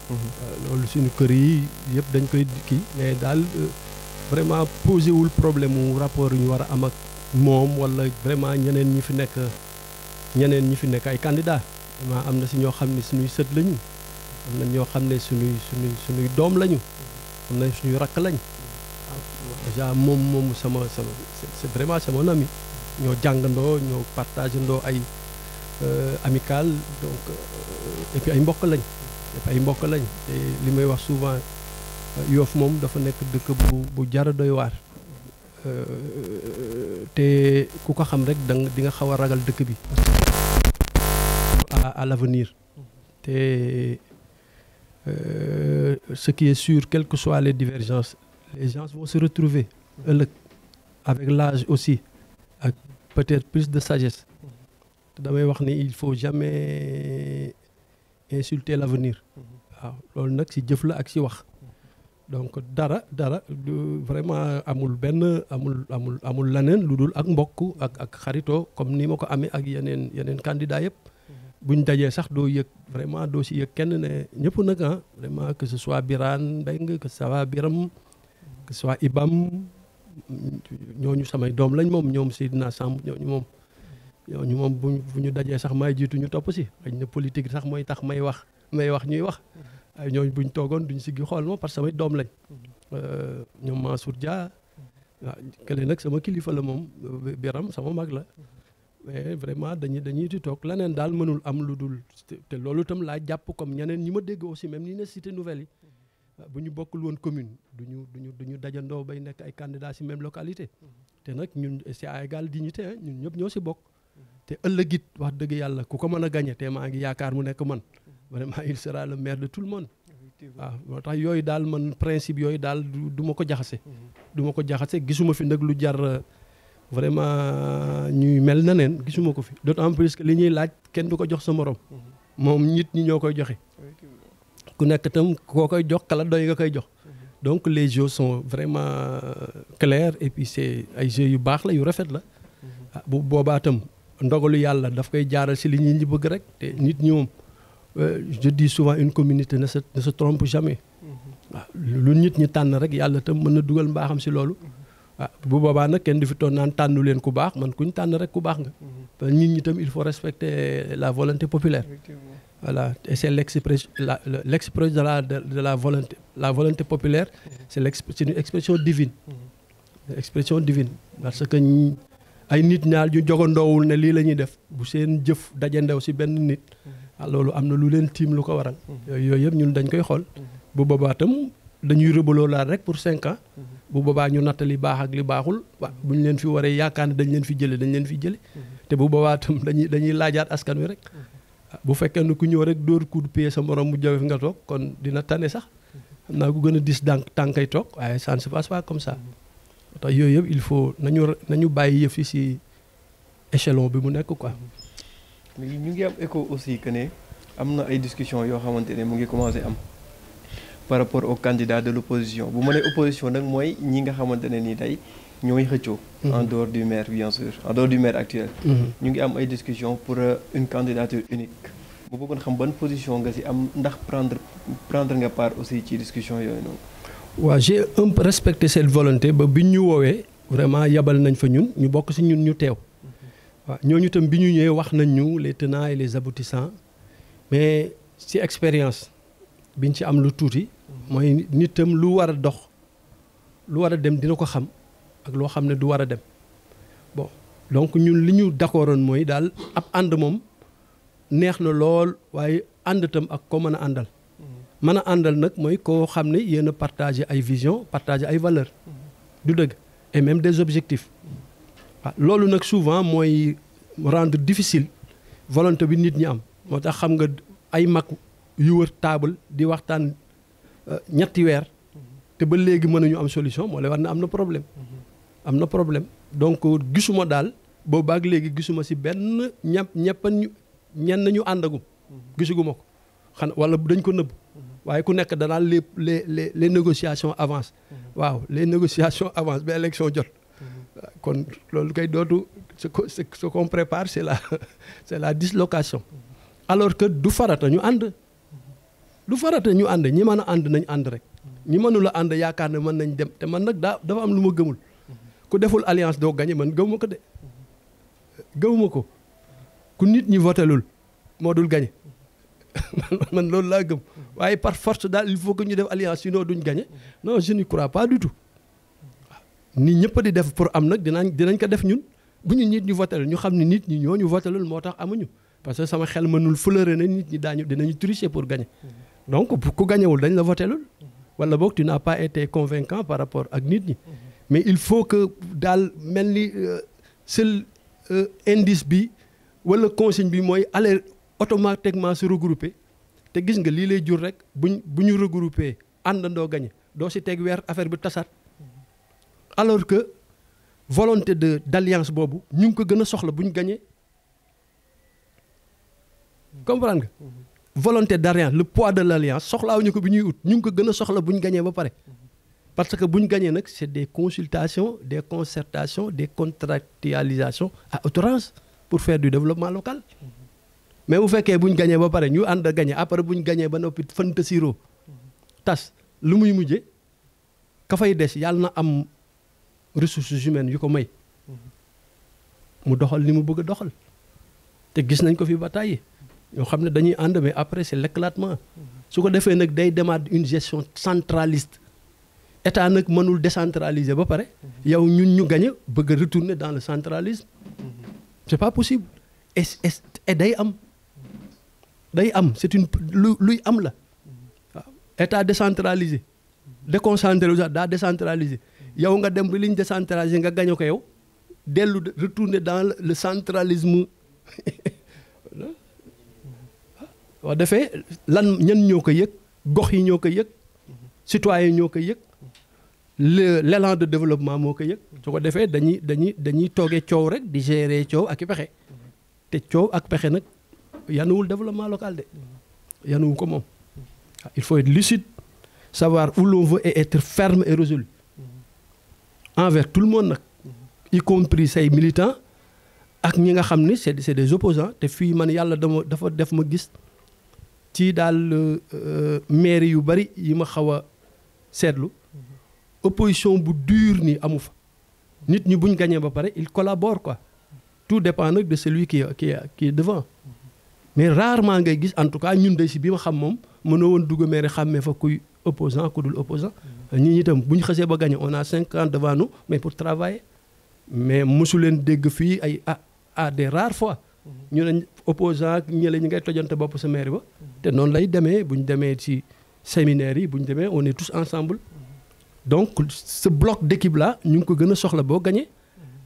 [SPEAKER 2] loolu suñu kër yi yëpp dañ koy kii mais daal vraiment posé wul problème mu rapport yu ñu war a am ak moom wala vraiment ñeneen ñi fi nekk ay candidats vraiment am na si ñoo xam ne suñuy sët lañu am na ñoo xam ne suñuy doom lañu. am na suñu rakk lañ déjà moom sama c'est vraiment c'est mon ami ñoo jàngandoo ñoo partagé ndoo ay amical donc et puis ay mbokk lañ te li may wax souvent Yoff moom dafa nekk dëkk bu jara doy waar te ku ko xam rek di nga xaw a ragal dëkk bi à l'avenir te ce qui est sûr, quelles que soient les divergences, les gens vont se retrouver avec l'âge aussi, avec peut-être plus de sagesse. damay wax ni il faut jamais insulter l'avenir. waaw loolu nag ci jëf la ak ci wax. donc dara vraiment amul leneen lu dul ak mbokk ak xaritoo comme ni ma ko amee ak yeneen candidats yëpp. buñ dajee sax doo yëg vraiment doo si yëg kenn ne ñëpp nag vraiment que ce soit Birane Mbengue que ce soit Biram que ce soit Ibam ñooñu samay doom lañ moom ñoom Seydina Samb ñooñu moom bu ñu dajee sax may jiitu ñu topp si xëy na politique sax mooy tax may wax ñuy wax ay ñooñu buñ toogoon duñ siggi xool ma parce que samay doom lañ ñoom Mansour Dia waaw kële nag sama kilifa la moom Biram sama mag la. mais vraiment dañuy di toog leneen daal mënul am lu dul te loolu itam laa jàpp comme ñeneen ñi ma dégg aussi même ni ne cité nouvelle yi bu ñu bokkul woon commune duñu dajandoo bay nekk ay candidats ci même localité te nag ñun c'est à égale dignité ñun ñëpp ñoo ci bokk te ëllëg it wax dëgg yàlla ku ko mën a gagner te maa ngi yaakaar mu nekk man vraiment il sera le maire de tout le monde waaw moo tax yooyu daal man principe yooyu daal du ma ko jaxase gisuma fi nag lu jar vraiment ñuy mel na neen gisuma ko fi d'autant plus que li ñuy laaj kenn du ko jox sa morom moom nit ñi ñoo koy joxe ku nekk itam koo koy jox kala doy nga koy jox donc les jeux sont vraiment clairs et puis c'est ay jeux yu baax la yu rafet la bu boobaa itam ndogalu yàlla daf koy jaaral ci li nit ñi bëgg rek te nit ñi moom je dis souvent une communauté ne se trompe jamais waaw lu nit ñi tànn rek yàlla itam mën na dugal mbaaxam ci loolu bu boobaa nag kenn du fi toon naan tànnu leen ku baax man kuñ tànn rek ku baax nga parce que nit ñi tam il faut respecter la volonté populaire voilà et c'est l'expression de la volonté populaire c'est une expression divine parce que ay nit ñaar ñu jogandoowul ne lii la ñuy def bu seen jëf dajandew ci benn nit loolu am na lu leen tiim lu ko waral yooyu yëpp ñun dañ koy xool bu boobaa tam dañuy rëbaloo laal rek pour 5 ans bu boobaa ñu natt li baax ak li baaxul bu ñu leen fi waree yaakaar ne dañ leen fi jële te bu boobaa tam dañuy laajaat askan wi rek bu fekkee ne ku ñëw rek dóor coup de pied sa morom mu jawe fi nga toog kon dina tane sax xam naa ku gën a dis tànkay toog waaye ça ne se passe pas comme ça tax yooyu yëpp il faut nañu bàyyi yëf yi ci échelon bi mu nekk quoi.
[SPEAKER 1] mais ñu ngi am écho aussi que ne am na ay discussions yoo xamante ne mu ngi commencé am par rapport aux candidats de l'opposition bu ma nee opposition nag mooy ñi nga xamante ne nii tey ñooy xëccoo. en dehors du maire bien sûr en dehors du maire actuel. ñu ngi am ay discussions pour une candidature unique. bu bëggoon xam ban position nga ci am ndax prendre nga part aussi ci discussion yooyu noonu.
[SPEAKER 2] waaw j'ai un peu respecté cette volonté ba biñ ñu woowee vraiment yabal nañ fa ñun ñu bokk ci ñun ñu teew. waaw ñooñu itam bi ñu ñëwee wax nañ ñu les tenants et les aboutissants mais ci expérience biñ ci am lu tuuti. mooy nit itam lu war a dox lu war a dem dina ko xam ak loo xam ne du war a dem bon donc ñun li ñu d'accordoon mooy daal ab ànd moom neex na lool waaye ànd itam ak ko mën a àndal. mën a àndal nag mooy koo xam ne yéen a partager ay vision partager ay valeurs. du dëgg et même des objectifs waaw loolu nag souvent mooy rendre difficile volonté bi nit ñi am moo tax xam nga ay mag yu wër table di waxtaan ñetti weer te ba léegi mënuñu am solution moo lay war ne am na problème donc gisuma daal boobu ak léegi gisuma si benn ñenn ñu àndagum gisuguma ko xanaa wala dañ ko nëbb waaye ku nekk danaa les négociations avancent waaw les négociations avancent ba élection jot kon loolu kay dootu ce qu'on prépare c'est la dislocation alors que du farata ñu ànd ñi mën a ànd nañ ànd rek ñi mënula ànd yaakaar ne mën nañ dem te man nag dafa am lu ma gëmul ku deful alliance doo gagné man gëmuma ko de gëmuma ko ku nit ñi votelul moo dul gagné man loolu laa gëm waaye par force daal il faut que ñu def alliance sinon duñ gagné non je n'y crois pas du tout nit ñëpp di def pour am nag dinañ ko def ñun bu ñu nit ñu votelul ñu xam ne nit ñi ñoo ñu votelul moo tax amuñu parce que sama xel mënul fleurer ne nit ñi dinañu tricher pour gagner donc ku gagnéwul dañ la votelul wala boog tu n'as pas été convaincant par rapport ak nit ñi mais il faut que daal mel ni seul indice bi wala consigne bi mooy aller automatiquement se regrouper te gis nga lii lay jur rek bu ñu regrouper àndandoo gagné doo si teg weer affaire bi tasaat alors que volonté d'alliance boobu ñu ngi ko gën a soxla bu ñu gagné comprendre nga volonté d'alliance le poids de l'alliance soxlaawuñu ko bi ñuy ut ñu ngi ko gën a soxla bu ñu gagné ba pare parce que bu ñu gagné nag c'est des consultations des concertations des contractualisations à outrance pour faire du développement local mais bu fekkee bu ñu gagné ba pare ñu ànd a gagné après bu ñu gagné ba noppi fanta siro tas lu muy mujje ka fay des yàlla na am ressources humaines yu ko may mu doxal ni mu bëgg a doxal te gis nañ ko fi ba tàyyi ñoo xam ne dañuy ànd mais après c'est l'éclatement su ko defee nag day demaat une gestion centraliste état nag mënul décentraliser ba pare yow ñun ñu gagné bëgg a retourner dans le centralisme c'est pas possible et day am c'est une luy am la waaw état décentralisé déconcentré daa décentralisé yow nga dem ba li ñu décentralisé nga gagné ko yow dellu retourner dans le centralisme waaw defee lan ñan ñoo ko yëg gox yi ñoo ko yëg citoyens ñoo ko yëg l'élan de développement moo ko yëg su ko defee dañuy toogee coow rek di gérer coow ak i pexe te coow ak pexe nag yanuwul développement local de yanuwu ko moom il faut être lucide savoir où l'on veut et être ferme et résolu envers tout le monde nag y compris say militants ak ñi nga xam ni c'est des opposants te fii man yàlla dafa def ma gis ci daal mairie yu bari yi ma xaw a seetlu opposition bu dur ni amu fa nit ñi buñ gagné ba pare il collabore quoi tout dépend nag de celui qui est devant mais rarement ngay gis en tout cas ñun de si bi ma xam moom mënoo woon dugg mairie xàmmee fa kuy opposant ku dul opposant ñi itam bu ñu xasee ba gagné on a 5 ans devant nous mais pour travailler mais mosu leen dégg fii ay à des rares fois ñu ne opposant ak ñële ñu ngay tojante bopp sa mairie ba te noonu lay demee bu ñu demee ci séminaire yi bu ñu demee on est tous ensemble donc ce bloc d'équipe là ñu ngi ko gën a soxla boo gagné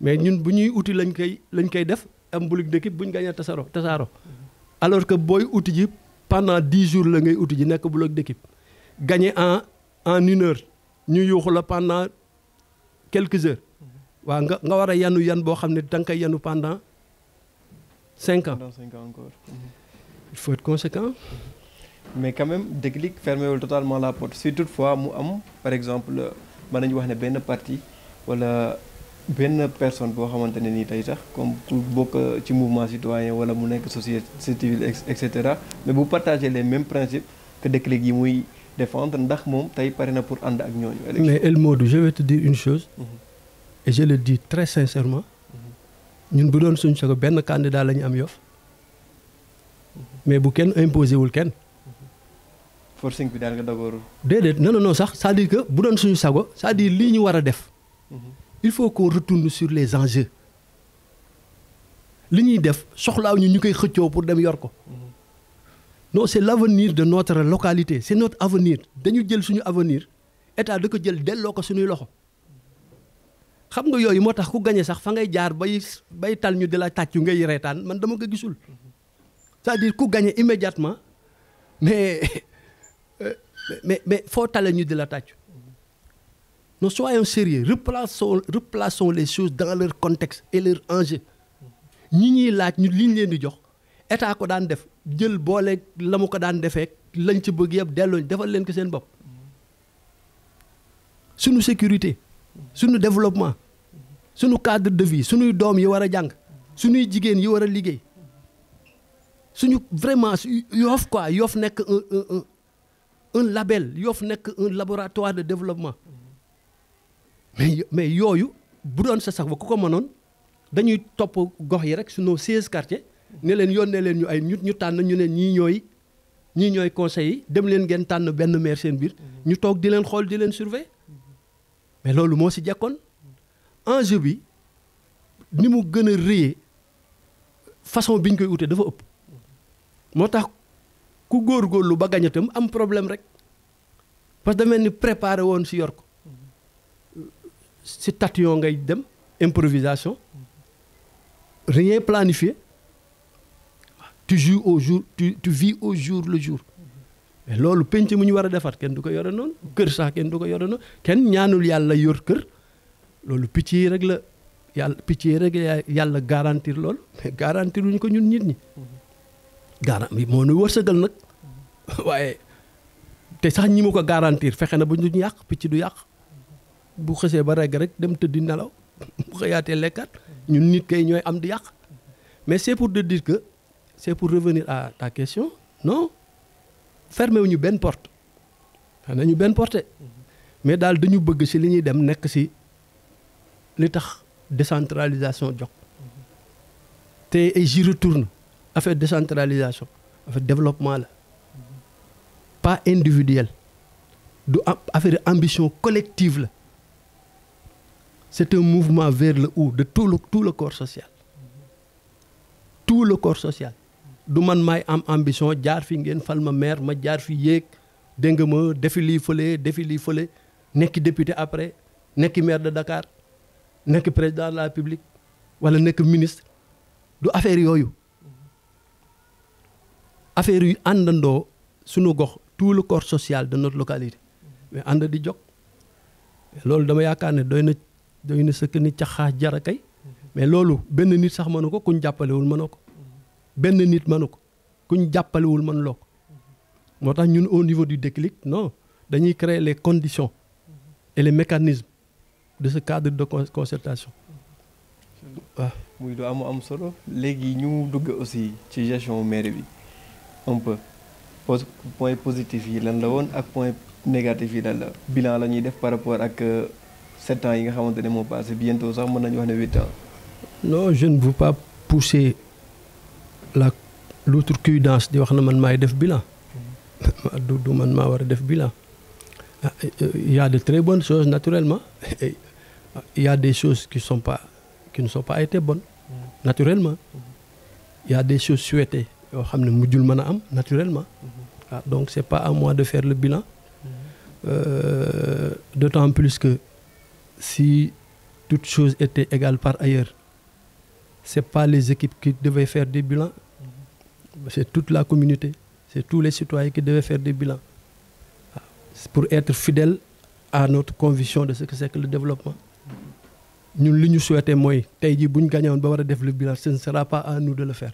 [SPEAKER 2] mais ñun bu ñuy uti lañ koy def am bloc d'équipe bu ñu gagné tasaaro alors que booy uti ji pendant 10 jours la ngay uti ji nekk bloc d'équipe gagné en 1 heure ñu yuuxu la pendant quelques heures waaw nga war a yan boo xam ne da nga koy yanu pendant 5 ans.
[SPEAKER 1] Pendant 5 ans encore.
[SPEAKER 2] Il faut être conséquent.
[SPEAKER 1] Mais quand même déclic fermewul totalement la porte si toutefois mu am par exemple mën nañu wax ne benn parti wala benn personne boo xamante ne nii tey sax comme ku bokk ci mouvement citoyen wala mu nekk société civile et cetera mais bu partager les mêmes principes que déclic yi muy défendre ndax moom tey pare na pour ànd ak ñooñu.
[SPEAKER 2] Mais El Modou je vais te dire une chose. Et je le dis très sincèrement. ñun bu doon suñ sago benn candidat la ñu am Yoff mais bu kenn imposé wul kenn.
[SPEAKER 1] forcing bi daal nga d'abord.
[SPEAKER 2] déedéet non sax c'est-à-dire que bu doon suñu sago c'est-à-dire lii ñu war a def. il faut qu'on retourne sur les enjeux. li ñuy def soxlaaw ñu koy xëccoo pour dem yor ko. non c'est l'avenir de notre localité c'est notre avenir dañu jël suñu avenir état da ko jël delloo ko suñuy loxo. xam nga yooyu moo tax ku gagné sax fa ngay jaar bay tal ñu di la tàccu ngay reetaan man dama ko gisul c'est-à-dire ku gagné immédiatement mais foo tale ñu di la tàccu. Non, soyons sérieux, replaçons les choses dans leur contexte et leur enjeu. ñi ñuy laaj ñu liñ leen di jox état ko daan def jël boole la mu ko daan defee lañ ci bëgg yëpp delloo defal leen ko seen bopp. suñu sécurité suñu développement suñu cadre de vie suñuy doom yi war a jàng suñuy jigéen yi war a liggéey suñu vraiment Yoff quoi Yoff nekk un label Yoff nekk un laboratoire de développement. mais yooyu bu doon sa sax ba ku ko mënoon dañuy topp gox yi rek suñu 16 quartiers ne leen yónnee leen ñu ay ñu tànn ñu ne ñii ñooy conseils yi dem leen ngeen tànn benn maire seen biir ñu toog di leen xool di leen surveiller mais loolu moo si jekkoon enjeu bi ni mu gën a rëyee façon bi ñu koy ute dafa ëpp moo tax ku góorgóorlu ba gañ itam am problème rek parce que da mel ni préparé woon si yor ko si tatillon ngay dem improvisation rien planifié tu joues au jour tu vis au jour le jour mais loolu penc mu ñu war a defar kenn du ko yore noonu kër sax kenn du ko yore noonu kenn ñaanul yàlla yor kër loolu picc yi rek la yàlla garantir loolu mais garantir wuñu ko ñun nit ñi moo nu wërsëgal nag waaye te sax ñi mu ko garantir fexe na ba ñu yàq picc du yàq bu xësee ba regg rek dem tëddi nelaw bu xëyaatee lekkat ñun nit kay ñooy am di yàq mais c'est pour te dire que c'est pour revenir à ta question non fermé wuñu benn porte xanaa ñu benn porte mais daal dañu bëgg ci li ñuy dem nekk ci li tax décentralisation jox te et j'y retourne affaire décentralisation affaire développement la pas individuel du affaire ambition collective la c'est un mouvement vers le haut de tout le corps social tout le corps social du man maay am ambition jaar fi ngeen fal ma maire ma jaar fi yéeg dégg nga ma defi lii fële nekk député après nekk maire de Dakar nekk président de la République wala nekk ministre du affaire yooyu affaire yu àndandoo sunu gox tout le corps social de notre localité mais ànd di jóg loolu dama yaakaar ne doy na sëkk ni caxaa jara kay mais loolu benn nit sax mënu ko kuñ jàppalewul mënoo ko benn nit mënu ko kuñ jàppalewul mën loo ko moo tax ñun au niveau du déclic non dañuy créer les conditions et les mécanismes de ce cadre de concertation waaw.
[SPEAKER 1] muy lu am solo léegi ñu dugg aussi ci gestion mairie bi un peu point positif yi lan la woon ak point négatif yi lan la bilan la ñuy def par rapport ak 7 ans yi nga xamante ne moo passé bientôt sax mën nañu wax ne 8 ans.
[SPEAKER 2] non je ne veux pas pousser l'outrecuidance di wax na man maay def bilan du man maa war a def bilan il y a de très bonnes choses naturellement il y a des choses qui ne sont pas été bonnes naturellement il y a des choses souhaitées yoo xam ne mujjul mën a am naturellement donc c'est pas à moi de faire le bilan d'autant plus que si toutes choses étaient égales par ailleurs c'est pas les équipes qui devaient faire des bilans c'est toute la communauté c'est tous les citoyens qui devaient faire des bilans pour être fidèles à notre conviction de ce que c'est que le développement ñun li ñu souhaité mooy tey jii bu ñu gagné woon ba war a def le bilan ce ne sera pas à nous de le faire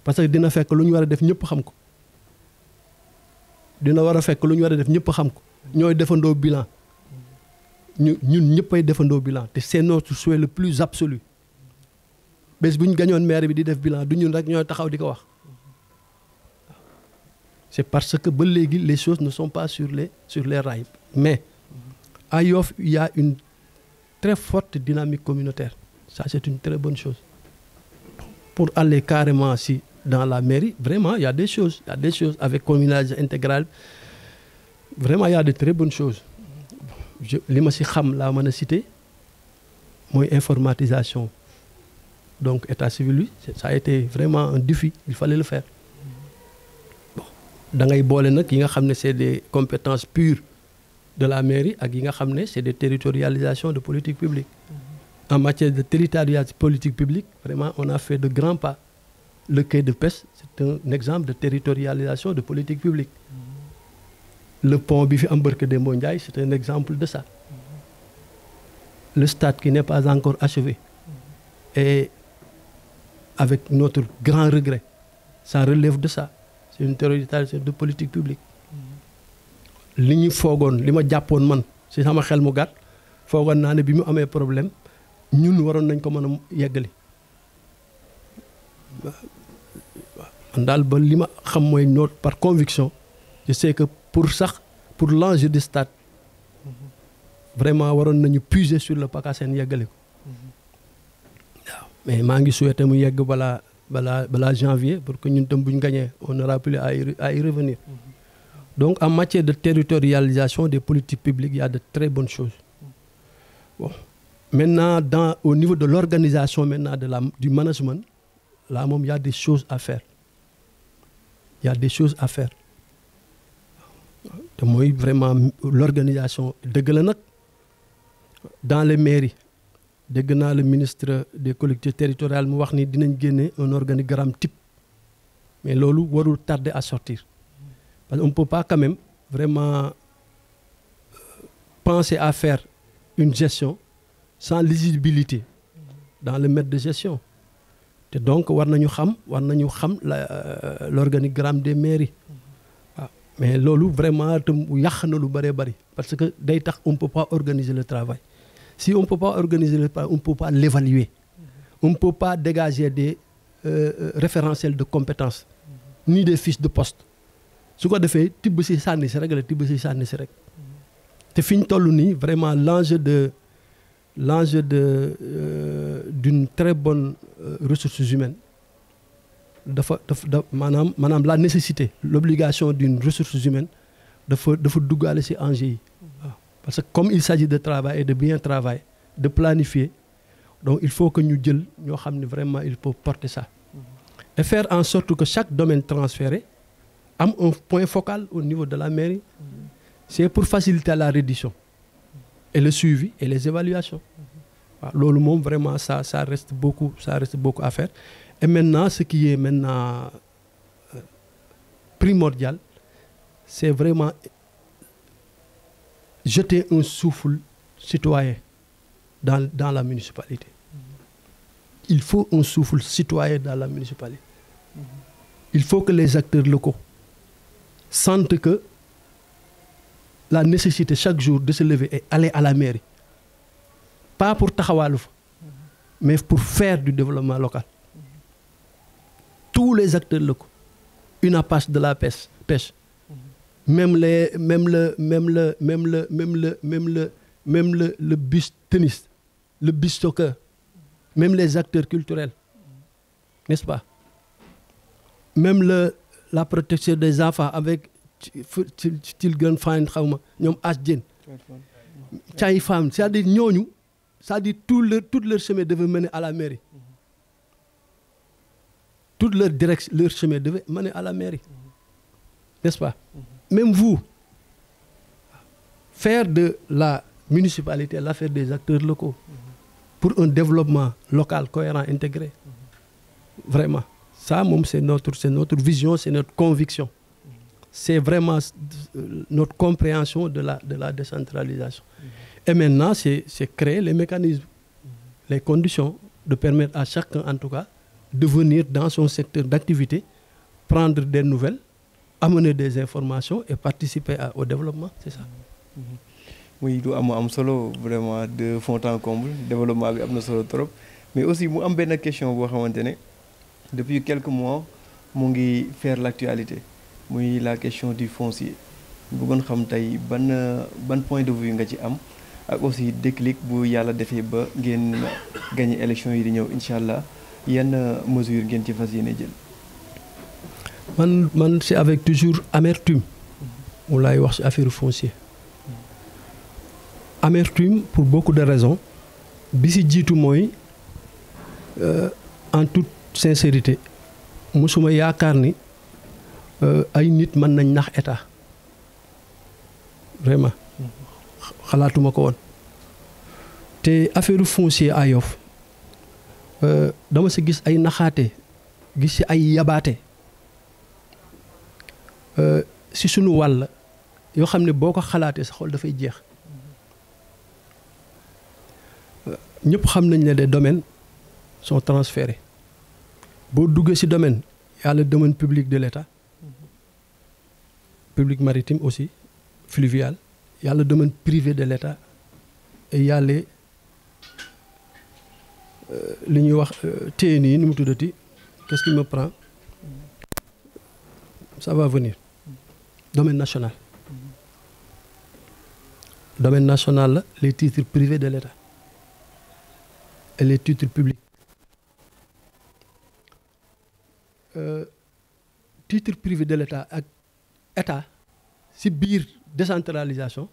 [SPEAKER 2] parce que dina fekk lu ñu war a def ñëpp xam ko dina war a fekk lu ñu war a def ñëpp xam ko ñooy defandoo bilan ñun ñëppay defandoo bilan te c'est notre souhait le plus absolu bés bu ñu gañoon maire bi di def bilan du ñun rek ñooy taxaw di ko wax c'est parce que ba léegi les choses ne sont pas sur les rails mais à Yoff il y a une très forte dynamique communautaire ça c'est une très bonne chose pour aller carrément si dans la mairie vraiment il y a des choses avec communalisation intégrale vraiment il y a de très bonnes choses li ma si xam laa mën a citer mooy informatisation donc état civil bi ça a été vraiment un défi il fallait le faire bon da ngay boole nag yi nga xam ne c'est des compétences pures de la mairie ak yi nga xam ne c'est des territorialisations de politique publique. En matière de territorialisation politique publique vraiment on a fait de grands pas. Le quai de pêche c'est un exemple de territorialisation de politique publique. Le pont bi fi am barke Demba Ndiaye c'est un exemple de ça. Le stade qui n'est pas encore achevé. Et avec notre grand regret, ça relève de ça. C'est une territorialisation de politique publique. Li ñu foogoon li ma jàppoon man ci sama xel mu gàtt foogoon naa ne bi mu amee problème ñun waroon nañ ko mën a yeggali. Man daal ba li ma xam mooy note par conviction je sais que pour l'enjeu du stade vraiment waroon nañu puiser sur le PACASEN yeggali ko. waaw mais maa ngi souhaité mu yegg balaa janvier pour que ñun tam bu ñu gagné on aura plus à y revenir. Donc en matière de territorialisation des politiques publiques il y a de très bonnes choses. Bon maintenant au niveau de l'organisation maintenant du management là moom il y a des choses à faire. Il y a des choses à faire. te mooy vraiment l'organisation dëgg la nag dans les mairies dégg naa le ministre des collectivités territoriales mu wax ni dinañ génne un organigramme type mais loolu warul tarder à sortir parce qu'on ne peut pas quand même vraiment penser à faire une gestion sans lisibilité dans le maître de gestion te donc war nañu xam l'organigramme des mairies waaw mais loolu vraiment tam yàq na lu bëree bëri parce que day tax on ne peut pas organiser le travail si on ne peut pas organiser le travail on ne peut pas l'évaluer on ne peut pas dégager des référentiels de compétences ni des fiches de poste su ko defee tibb si sànni si rek la tibb si sànni si rek te fi ñu toll nii vraiment l'enjeu d'une très bonne ressources humaines dafa maanaam la nécessité l'obligation d'une ressource humaine dafa duggaale ci enjeu yi waaw parce que comme il s'agit de travail et de bien travailler de planifier donc il faut que ñu jël ñoo xam ne vraiment il faut porter ça et faire en sorte que chaque domaine transféré am un point focal au niveau de la mairie c'est pour faciliter la reddition et le suivi et les évaluations waaw loolu moom vraiment ça reste beaucoup à faire et maintenant ce qui est maintenant primordial c'est vraiment jeter un souffle citoyen dans la municipalité. Il faut un souffle citoyen dans la municipalité. Il faut que les acteurs locaux sentent que la nécessité chaque jour de se lever et aller à la mairie pas pour taxawaalu fa mais pour faire du développement local. Tous les acteurs locaux, une apache de la pêche, même le bus tennis, le bus soccer, même les acteurs culturels, n'est-ce pas? Même la protection des enfants avec Children Fund xawma ñoom Asjen, Chai Femme, c'est-à-dire ñooñu, c'est-à-dire tout leur chemin devait mener à la mairie. Toute leur chemin devait mener à la mairie. N'est-ce pas? Même vous, faire de la municipalité l'affaire des acteurs locaux pour un développement local cohérent, intégré. Vraiment. Ça, c'est notre vision, c'est notre conviction. C'est vraiment notre compréhension de la décentralisation. Et maintenant, c'est créer les mécanismes, les conditions de permettre à chacun, en tout cas, de venir dans son secteur d'activité, prendre des nouvelles, amener des informations et participer au développement, c'est ça.
[SPEAKER 1] Oui, du am solo vraiment de fond en comble développement bi am na solo trop mais aussi mu am benn question boo xamante ne depuis quelques mois mu ngi faire l'actualité muy la question du foncier bëggoon xam tey ban point de vue nga ci am ak aussi déclic bu yàlla defee ba ngeen gagner élection yi di ñëw incha allah yenn mesure ngeen ci fas yéene jël.
[SPEAKER 2] man c'est avec toujours amertume mu laay wax ci affaire foncier. Amertume pour beaucoup de raisons bi ci jiitu mooy en toute sincérité musuma yaakaar ni ay nit mën nañ nax état vraiment xalaatuma ko woon te affaire foncier à Yoff dama si gis ay naxaate gis si ay yabaate si sunu wàll yoo xam ne boo ko xalaatee sa xol dafay jeex ñëpp xam nañ ne des domaines sont transférés boo duggee si domaine y a le domaine public de l'État public maritime aussi fluvial y a le domaine privé de l'État et y a les li ñuy wax TNI yi nu mu tuddati qu'est-ce qui me prend ça va venir domaine national domaine national la les titres privés de l'État et les titres publics titre privé de l'État ak État ci biir décentralisation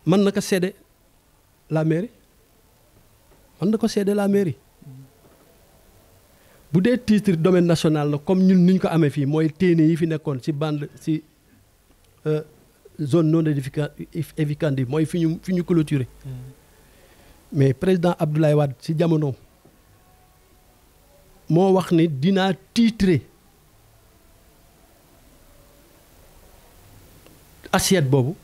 [SPEAKER 2] mën na ko céder la mairie mën na ko céder la mairie bu dee titre domaine national la comme ñun niñ ko amee fii mooy téene yi fi nekkoon ci bande ci zone non édificandi mooy fi ñu clôturé mais président Abdoulaye Wade ci jamonoom moo wax ni dinaa titrer assiette boobu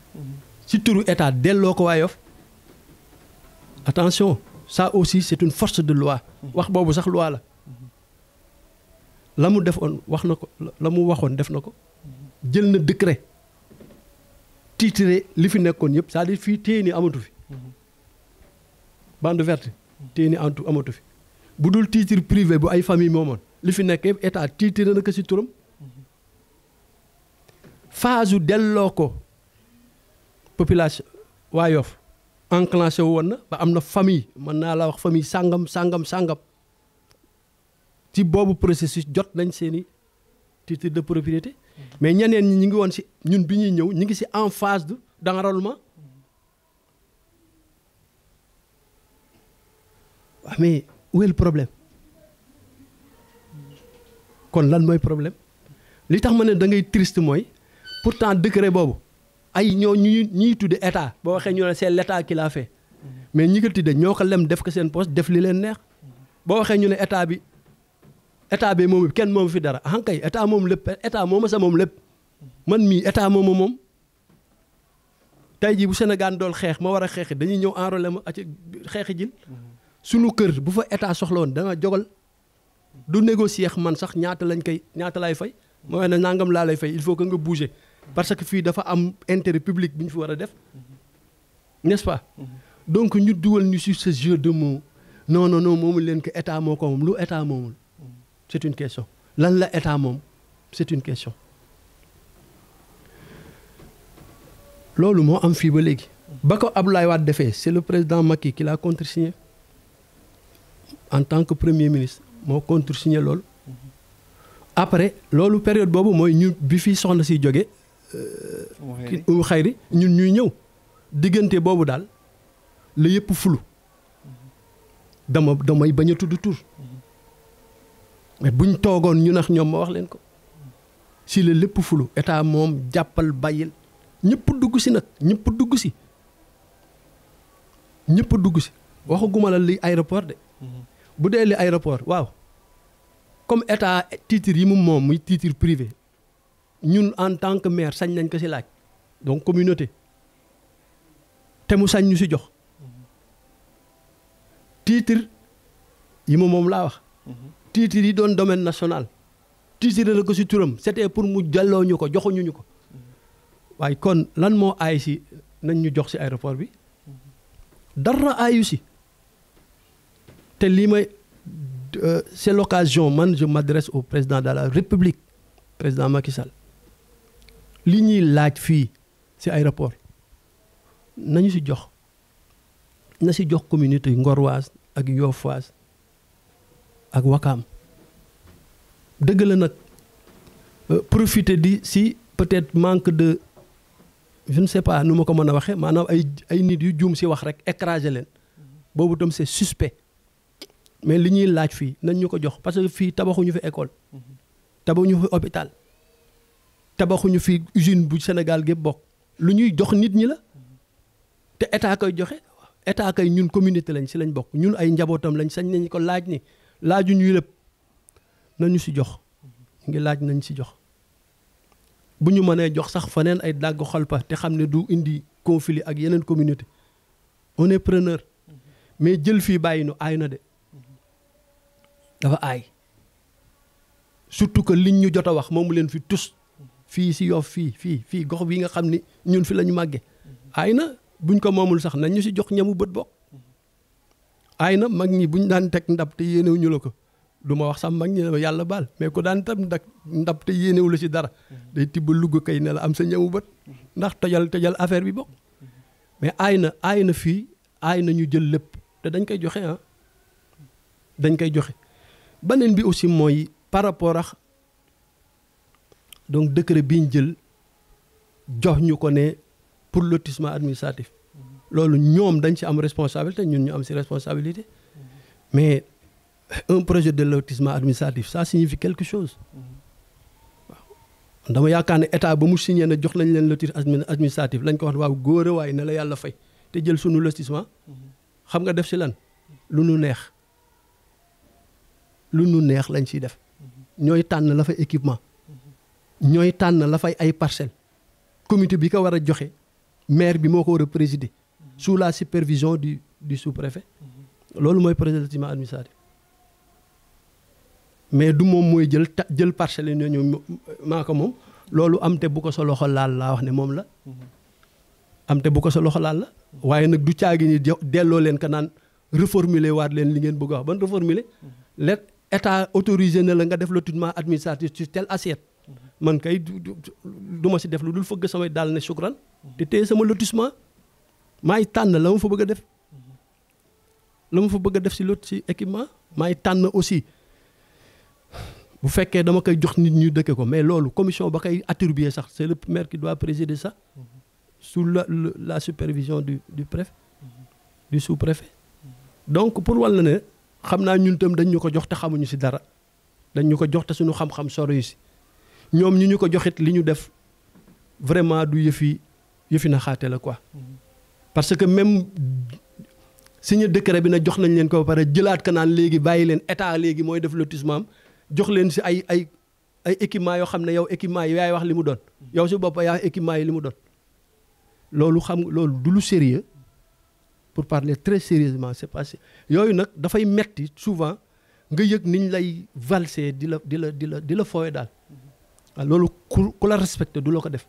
[SPEAKER 2] ci turu état delloo ko waa Yoff attention ça aussi c'est une force de loi wax boobu sax loi la mu defoon wax na ko la mu waxoon def na ko jël na décret titré li fi nekkoon yëpp c'est-à-dire fii téye ni amatu fi bande verte téye ni amatu fi bu dul titre privé bu ay famille moomoon li fi nekk yëpp état titré na ko ci turam phase delloo ko population waa Yoff enclenché woon na ba am na famille mën naa la wax famille sàngam ci boobu processus jot nañ seeni titre de propriété mais ñeneen ñi ngi woon ci ñun bi ñuy ñëw ñi ngi ci en phase d'enrôlement waaw mais où est le problème kon lan mooy problème li tax ma ne da ngay triste mooy pourtant décret boobu ay ñoo ñuy tudde état boo waxee ñu ne c'est l'état qui l'a fait mais ñi ko tudde ñoo ko lem def ko seen poste def li leen neex boo waxee ñu ne état bi moom kenn moom fi dara kay état moom lépp état moom sa moom lépp man mii état moom tey jii bu Sénégal dool xeex ma war a xeexi dañuy ñëw enrôler ma ci xeexi jil sunu kër bu fa état soxla woon danga jogal du négocier man sax ñaata lay fay moo wax ne nangam laa lay fay il faut que nga bouger parce que fii dafa am intérêt public bi ñu fi war a def n'est-ce pas donc ñu dugal ñu sur ce jeu de mots non moomul leen que état moo ko moom lu état moomul c'est une question lan la état moom c'est une question loolu moo am fii ba léegi ba ko Abdoulaye Wade defee c'est le président Macky qui l'a contresigné en tant que premier ministre moo contresigné loolu après loolu période boobu mooy ñu bi fi soxna si jóge Umu Xayri ñun ñuy ñëw diggante boobu daal la yëpp fulu damay bañ a tudd tur mais buñ toogoon ñu nax ñoom ma wax leen ko si la lépp fulu état moom jàppal bàyyil ñëpp dugg si waxaguma la li aéroport de bu dee li aéroport waaw comme état titre yi moom muy titre privé ñun en tant que maire sañ nañ ko ci laaj donc communauté te mu sañ ñu ci jox titre yi moom laa wax titre yi doon domaine national titre na ko ci turam c'était pour mu jàlloo ñu ko joxuñu ñu ko waaye kon lan moo aay ci nañ ñu jox ci aéroport bi dara aayu ci te lii may c'est l'occasion man je m'adresse au président de la République président Macky Sall li ñuy laaj fii ci aéroport nañu ci jox communauté ngorwaas ak yoofaas ak wakaam dëgg la nag profiter di ci peut-être manque de je ne sais pas nu ma ko mën a waxee maanaam ay nit yu juum ci wax rek écraser leen boobu tam c'est suspect mais li ñuy laaj fii nañ ñu ko jox parce que fii tabaxuñu fi école tabaxuñu fi hôpital tabaxuñu fi usine bu Sénégal gépp bokk lu ñuy jox nit ñi la te état koy joxe état kay ñun communauté lañ si lañ bokk ñun ay njabootam lañ sañ nañ ko laaj ni laaju ñuy lépp nañu si jox ñu ngi laaj nañ si jox bu ñu mënee jox sax faneen ay dàgg xolpa te xam ne du indi conflit ak yeneen communauté on est preneur mais jël fii bàyyi nu aay na de dafa aay surtout que liñ ñu jot a wax moomu leen fi tus fii si Yoff fii gox bii nga xam ni ñun fi la ñu màggee aay na buñ ko moomul sax nañ ñu si jox ñamu bët bokk aay na mag ñi buñ daan teg ndab te yéenewu ñu la ko du ma wax sax mag ñi ne yàlla baal mais ku daan tam ndab te yéenewu la si dara day tibb lugg kay ne la am sa ñamu bët ndax tojal affaire bi bokk mais aay na fii aay na ñu jël lépp te dañ koy joxe dañ koy joxe beneen bi aussi mooy par rapport ak donc décret bi ñu jël jox ñu ko ne pour lotissement administratif loolu ñoom dañ ci am responsabilité ñun ñu am ci responsabilité mais un projet de lotissement administratif ça signifie quelque chose waaw dama yaakaar ne état ba mu signé ne jox nañ leen lotissement administratif lañ ko wax waaw góor a waaye ne la yàlla fay te jël sunu lotissement xam nga def ci lan lu nu neex lañ ciy def ñooy tànn la fay équipement ñooy tànn la fay ay parcelles comité bi ko war a joxe maire bi moo ko war a présider sous la supervision du sous-préfet loolu mooy projet de lotissement administratif mais du moom mooy jël parcelles yi ñooñu maa ko moom loolu am te bu ko sa loxo laal laa wax ne moom la am te bu ko sa loxo laal la waaye nag du caagi ni delloo leen ka naan reformuler waat leen li ngeen bëgg a wax ban reformuler état autorisé na la nga def lotissement administratif sur telle assiette man kay du ma si def lu dul fëgg samay daal ne sukran te téye sama lotissement maay tànn la ma fa bëgg a def si équipement maay tànn aussi bu fekkee dama koy jox nit ñu dëkke ko mais loolu commission ba koy attribuer sax c'est le maire qui doit présider ça sous la supervision du préfet du sous-préfet donc pour wàll ne xam naa ñun tam dañ ñu ko jox te xamuñu si dara dañ ñu ko jox te suñu xam-xam sori si ñoom ñu ko joxit li ñu def vraiment du yëfi na xaate la quoi parce que même signé décret bi na jox nañ leen ko ba pare jëlaat ka naan léegi bàyyi leen état léegi mooy def lotissement am jox leen si ay équipement yoo xam ne yow équipement yi yaay wax li mu doon yow si bopp yaa équipement yi li mu doon loolu loolu du lu sérieux pour parler très sérieusement c'est passé yooyu nag dafay metti souvent nga yëg niñ lay valser di la foowe daal waaw loolu ku la respecté du la ko def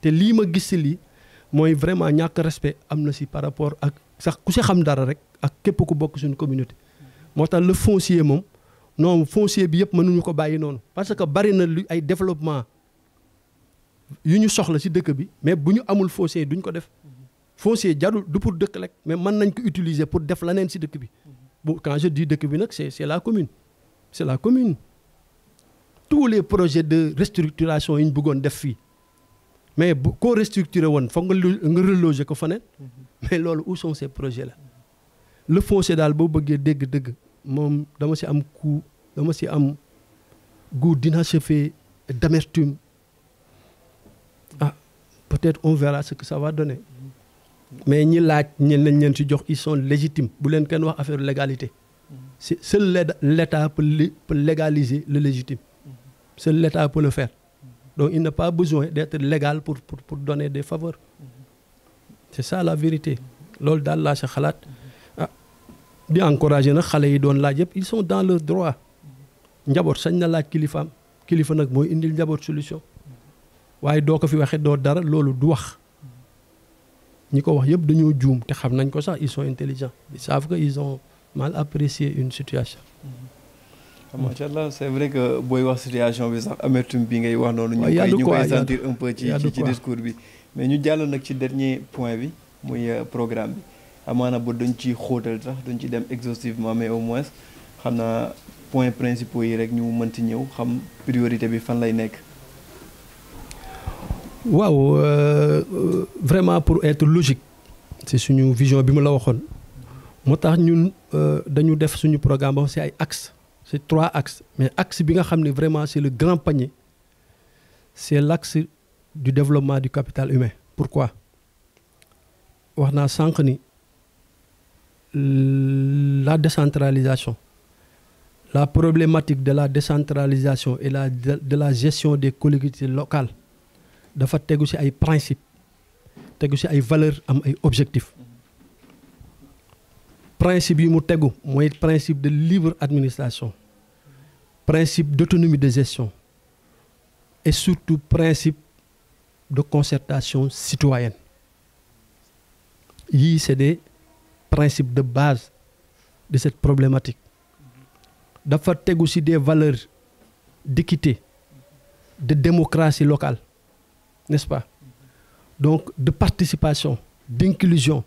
[SPEAKER 2] te lii ma gis si lii mooy vraiment ñàkk respect am na si par rapport ak sax ku si xam dara rek ak képp ku bokk suñu communauté moo tax le foncier moom non foncier bi yëpp mënuñu ko bàyyi noonu parce que bari na lu ay développement yu ñu soxla si dëkk bi mais bu ñu amul foncier duñ ko def foncier jarul du pour dëkk rek mais mën nañ ko utiliser pour def leneen si dëkk bi quand je dis dëkk bi nag c'est la commune tous les projets de restructuration yi ñu bëggoon def fii mais bu koo restructuré woon foog nga reloger ko faneen mais loolu où sont ces projets là le foncier daal boo bëggee dégg-dëgg moom dama si am goût d'inachevé d'amertume peut-être on verra ce que ça va donner mais ñi laaj ñen lañ leen ci jox ils sont légitimes bu leen kenn wax affaire légalité c'est seul l'État peut légaliser le légitime seul l'État peut le faire donc il n'a pas besoin d'être légal pour donner des faveurs c'est ça la vérité loolu daal laa sa xalaat di encourager nag xale yi doon laaj yëpp ils sont dans leur droit njaboot sañ na laaj kilifa nag mooy indil njaboot solution waaye doo ko fi waxee doo dara loolu du wax ñi ko wax yëpp dañoo juum te xam nañ ko sax ils sont intelligents ils savent que ils ont mal apprécié une situation.
[SPEAKER 1] macha allah c'est vrai que booy wax situation bi sax amertume bi ngay wax noonu. ñu koy sentir un peu ci discours bi. mais ñu jàll nag ci dernier point bi muy programme bi amaana ba dañ ci xóotal sax dañ ci dem exhaustivement mais au moins xam naa points principaux yi rek ñu mën ci ñëw xam priorité bi fan lay nekk.
[SPEAKER 2] waaw vraiment pour être logique c'est suñu vision bi ma la waxoon moo tax ñun dañu def suñu programme ba ci ay axes c'est 3 axes mais axe bi nga xam ne vraiment c'est le grand panier c'est l'axe du développement du capital humain. Pourquoi? wax naa sànq ni la décentralisation, la problématique de la décentralisation et de la gestion des collectivités locales dafa tegu ci ay principes tegu ci ay valeurs am ay objectifs. Principe yi mu tegu mooy principe de libre administration, principe d'autonomie de gestion et surtout principe de concertation citoyenne. Yii c'est des principes de base de cette problématique. Dafa tegu ci des valeurs d'équité, de démocratie locale, n'est-ce pas? Donc de participation, d'inclusion.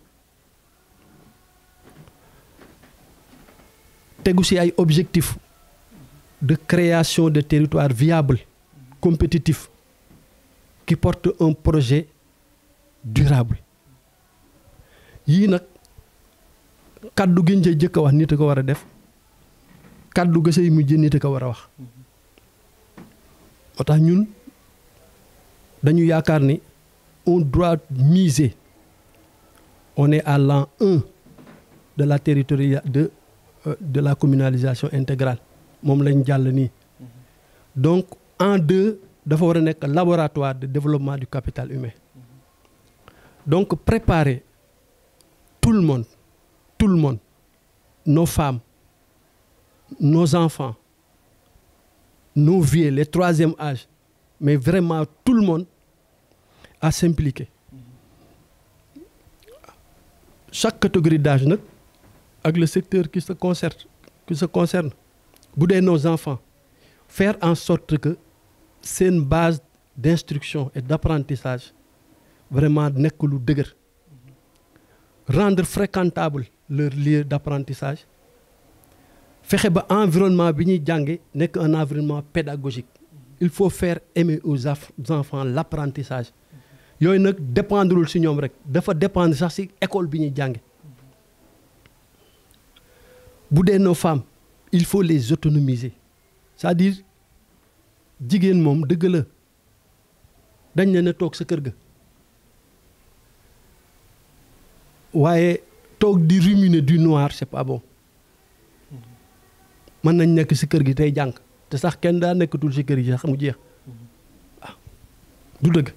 [SPEAKER 2] Tegu ci ay objectifs de création de territoires viables, compétitifs, qui portent un projet durable. Yii nag kaddu gi ñu jëkk a wax nit a ko war a def, kaddu ga say mujj nit a ko war a wax. Moo tax ñun dañu yaakaar ni on doit miser, on est à l'an 1 de la de la communalisation intégrale moom lañ jàll nii. Donc en 2 dafa war a nekk laboratoire de développement du capital humain. Donc préparer tout le monde, nos femmes, nos enfants, nos vieux, les 3e âges, mais vraiment tout le monde à s'impliquer. Chaque catégorie d'âge nag ak le secteur qui se concerne bu dee nos enfants, faire en sorte que seen base d'instruction et d'apprentissage vraiment nekk lu dëgër. Rendre fréquentable leur lieu d'apprentissage, fexe ba environnement bi ñuy jànge nekk un environnement pédagogique. Il faut faire aimer aux enfants l'apprentissage. Yooyu nag dépendrul ci ñoom rek, dafa dépendre sax ci école bi ñuy jànge. Bu dee nos femmes, il faut les autonomiser, c'est-à-dire jigéen moom dëgg la dañ ne na toog sa kër ga, waaye toog di ruminer du noir c'est pas bon. Mën nañ nekk ci kër gi tey jàng te sax kenn daa nekkatul ci kër gi sax mu jeex waaw du dëgg.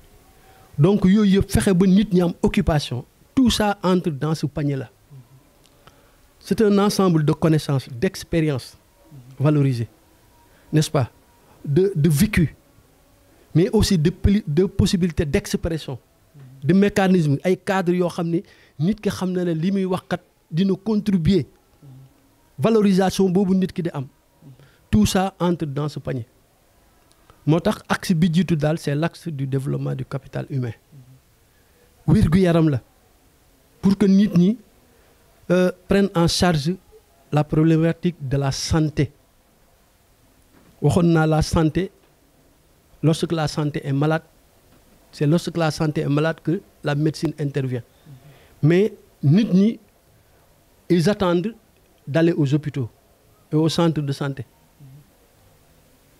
[SPEAKER 2] Donc yooyu yëpp fexe ba nit ñi am occupation, tout ça entre dans ce panier-là. C'est un ensemble de connaissances, d'expériences valorisées, n'est-ce pas? De vécu, mais aussi de possibilités d'expression, de mécanismes, ay cadres yoo xam ne nit ki xam na ne li muy wax kat dina contribuer valorisation boobu nit ki di am. Tout ça entre dans ce panier. Moo tax axe bi jiitu daal c'est l'axe du développement du capital humain. Wér-gu-yaram la pour que nit ñi prennent en charge la problématique de la santé. Waxoon naa la santé, lorsque la santé est malade, c'est lorsque la santé est malade que la médecine intervient. Mais nit ñi ils attendent d'aller aux hôpitaux et aux centres de santé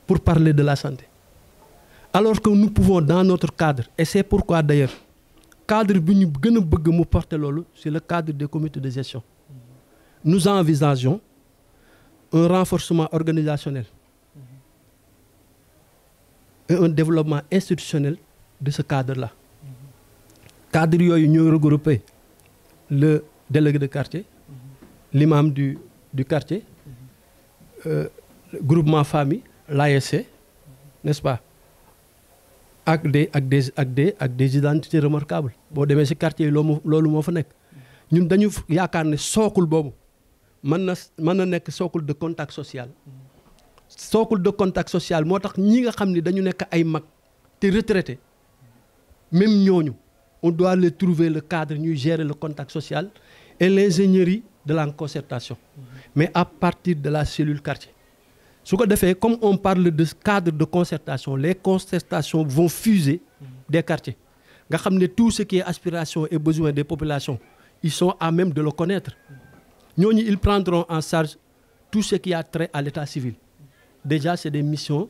[SPEAKER 2] pour parler de la santé. Alors que nous pouvons dans notre cadre, et c'est pourquoi d'ailleurs cadre bi ñu gën a bëgg mu porter loolu, c'est le cadre des comités de gestion. Nous envisageons un renforcement organisationnel et un développement institutionnel de ce cadre-là. Cadre yooyu ñoo regrouper le délégué de quartier, l'imam du quartier, groupement famille, l'ASC, n'est-ce pas? Ak des identités remarquables. Boo demee ci quartier yi loolu moo fa nekk. Ñun dañu yaakaar ne sookul boobu mën na nekk sookul de contact social. Sookul de contact social moo tax ñi nga xam ne dañu nekk ay mag te retraité, même ñooñu on doit les trouver le cadre ñuy gérer le contact social et l'ingénierie de la concertation, mais à partir de la cellule quartier. Su ko defee, comme on parle de cadre de concertation, les concertations vont fuser des quartiers. Nga xam ne tout ce qui est aspiration et besoin des populations, ils sont à même de le connaître. Ñooñu ils prendront en charge tout ce qui a trait à l'état civil. Déjà c'est des missions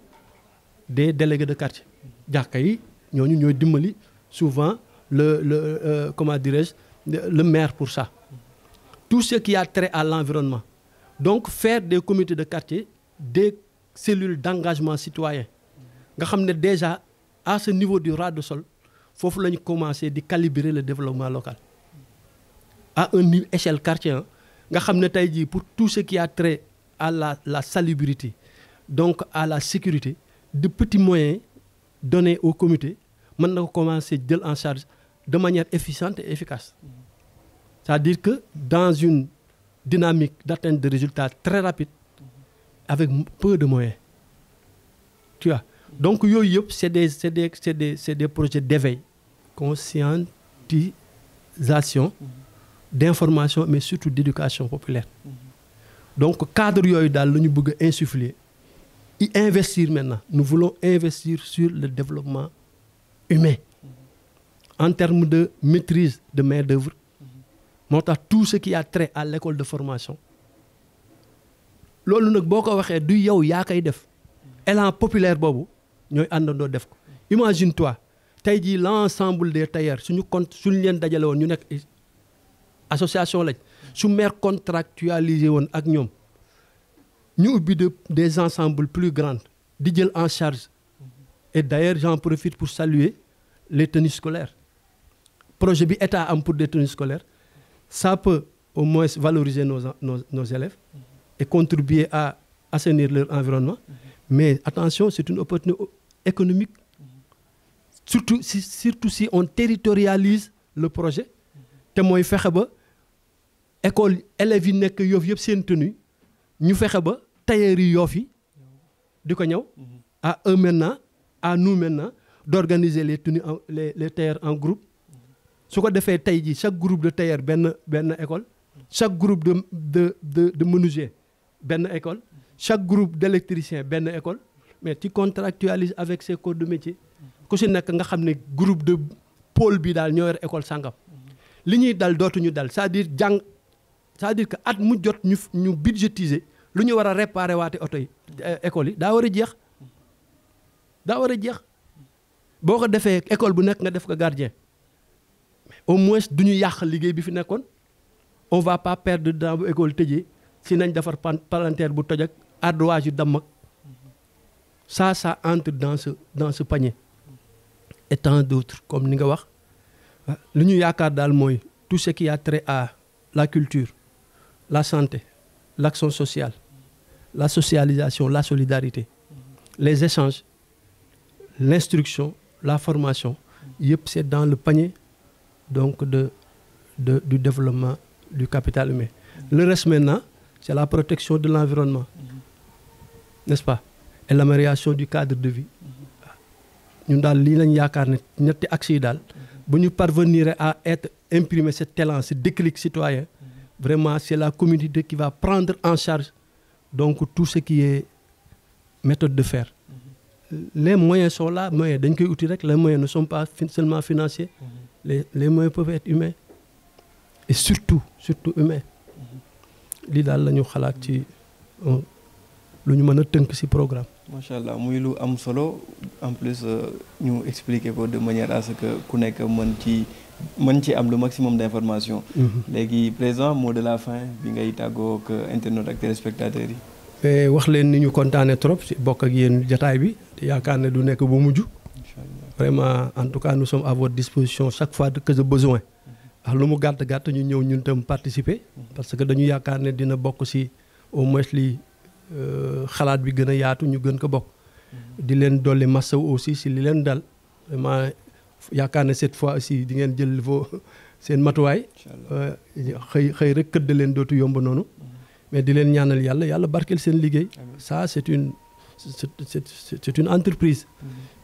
[SPEAKER 2] des délégués de quartier. Jàkka yi ñooñu ñooy dimbali souvent comment dirais-je, le maire pour ça. Tout ce qui a trait à l'environnement. Donc faire des comités de quartier, des cellules d'engagement citoyen. Nga xam ne déjà à ce niveau du ras de sol foofu la ñu commencé di calibrer le développement local à une échelle quartier nga xam ne tey jii pour tout ce qui a trait à la salubrité donc à la sécurité de petits moyens donnés au comité mën na ko commencer jël en charge de manière efficiente et efficace. C'est-à-dire que dans une dynamique d'atteinte de résultats très rapide avec peu de moyens. Tu vois. Donc yooyu yëpp c'est des projets d'éveil, conscientisation, d'information mais surtout d'éducation populaire. Donc cadre yooyu daal la ñu bëgg a insuffler y investir maintenant. Nous voulons investir sur le développement humain en termes de maîtrise de main-d'œuvre. Moo tax tout ce qui a trait à l'école de formation loolu nag boo ko waxee du yow yaa koy def élan populaire boobu ñooy àndandoo def ko. Imagine-toi tey jii l'ensemble des tailleurs suñu leen dajale woon ñu nekk association lañ su maire contractualisé woon ak ñoom ñu ubbi des ensembles plus grands di jël en charge. Et d'ailleurs j'en profite pour saluer les tenues scolaires. Projet bi état am pour des tenues scolaires ça peut au moins valoriser nos élèves et contribuer à assainir leur environnement. Mais attention, c'est une opportunité économique. Surtout si on territorialise le projet. te mooy fexe ba école élèves yi nekk Yoff yëpp seen tenue ñu fexe ba tailleur yi Yoff yi di ko ñëw à eux maintenant à nous maintenant d'organiser les tenues les tailleurs en groupe. su ko defee tey jii chaque groupe de tailleur benn école, chaque groupe de menuisier benn école, chaque groupe d'électricien benn école, mais tu contractualises avec ces corps de métier ku si nekk nga xam ne groupe de pôle bi daal ñoo yor école sangam li ñuy dal dootuñu dal c'est-à-dire que at mu jot ñu budgétiser lu ñu war a réparer waate oto yi école yi daa war a jeex boo ko defee école bu nekk nga def ko gardien. Au moins du ñu yàq liggéey bi fi nekkoon on va pas perdre dans bu école tëjee si nañ defar palanteer bu toj ak ardoise yu damm ak ça entre dans ce panier et tant d'autres comme ni nga wax lu ñu yaakaar daal mooy tout ce qui a trait à la culture, la santé, l'action sociale, la socialisation, la solidarité, les échanges, l'instruction, la formation yëpp c'est dans le panier donc du développement du capital humain. Le reste maintenant, c'est la protection de l'environnement, n'est-ce pas? Et l'amélioration du cadre de vie. Ñun daal lii lañ yaakaar ne ñetti axes yi daal bu ñu parvenir à être imprimer cet élan, ce déclic citoyen, vraiment c'est la communauté qui va prendre en charge donc tout ce qui est méthode de faire. Les moyens sont là, moyens dañ koy uti rek, les moyens ne sont pas seulement financiers. Les moyens peuvent être humains et surtout humains. Lii daal la ñu xalaat ci lu ñu mën a tënk ci programme.
[SPEAKER 1] macha allah muy lu am solo en plus ñu expliquer ko de manière à ce que ku nekk mën ci am le maximum d'information. Léegi président mot de la fin bi ngay tàggoo ak internautes ak téléspectateurs yi.
[SPEAKER 2] wax leen ni ñu kontaane trop ci bokk ak yéen jataay bi te yaakaar ne du nekk bu mujj. Vraiment en tout cas nous sommes à votre disposition chaque fois que j'ai besoin. Wax lu mu gàtt ñu ñëw ñun tam participer parce que dañu yaakaar ne dina bokk ci au moins li xalaat bi gën a yaatu ñu gën ko bokk. Di leen dolli massaw aussi ci li leen dal vraiment yaakaar ne cette fois aussi di ngeen jël seen matuwaay. xëy rek këdd leen dootu yomb noonu. Mais di leen ñaanal yàlla barkeel seen liggéey. Ça c'est une entreprise.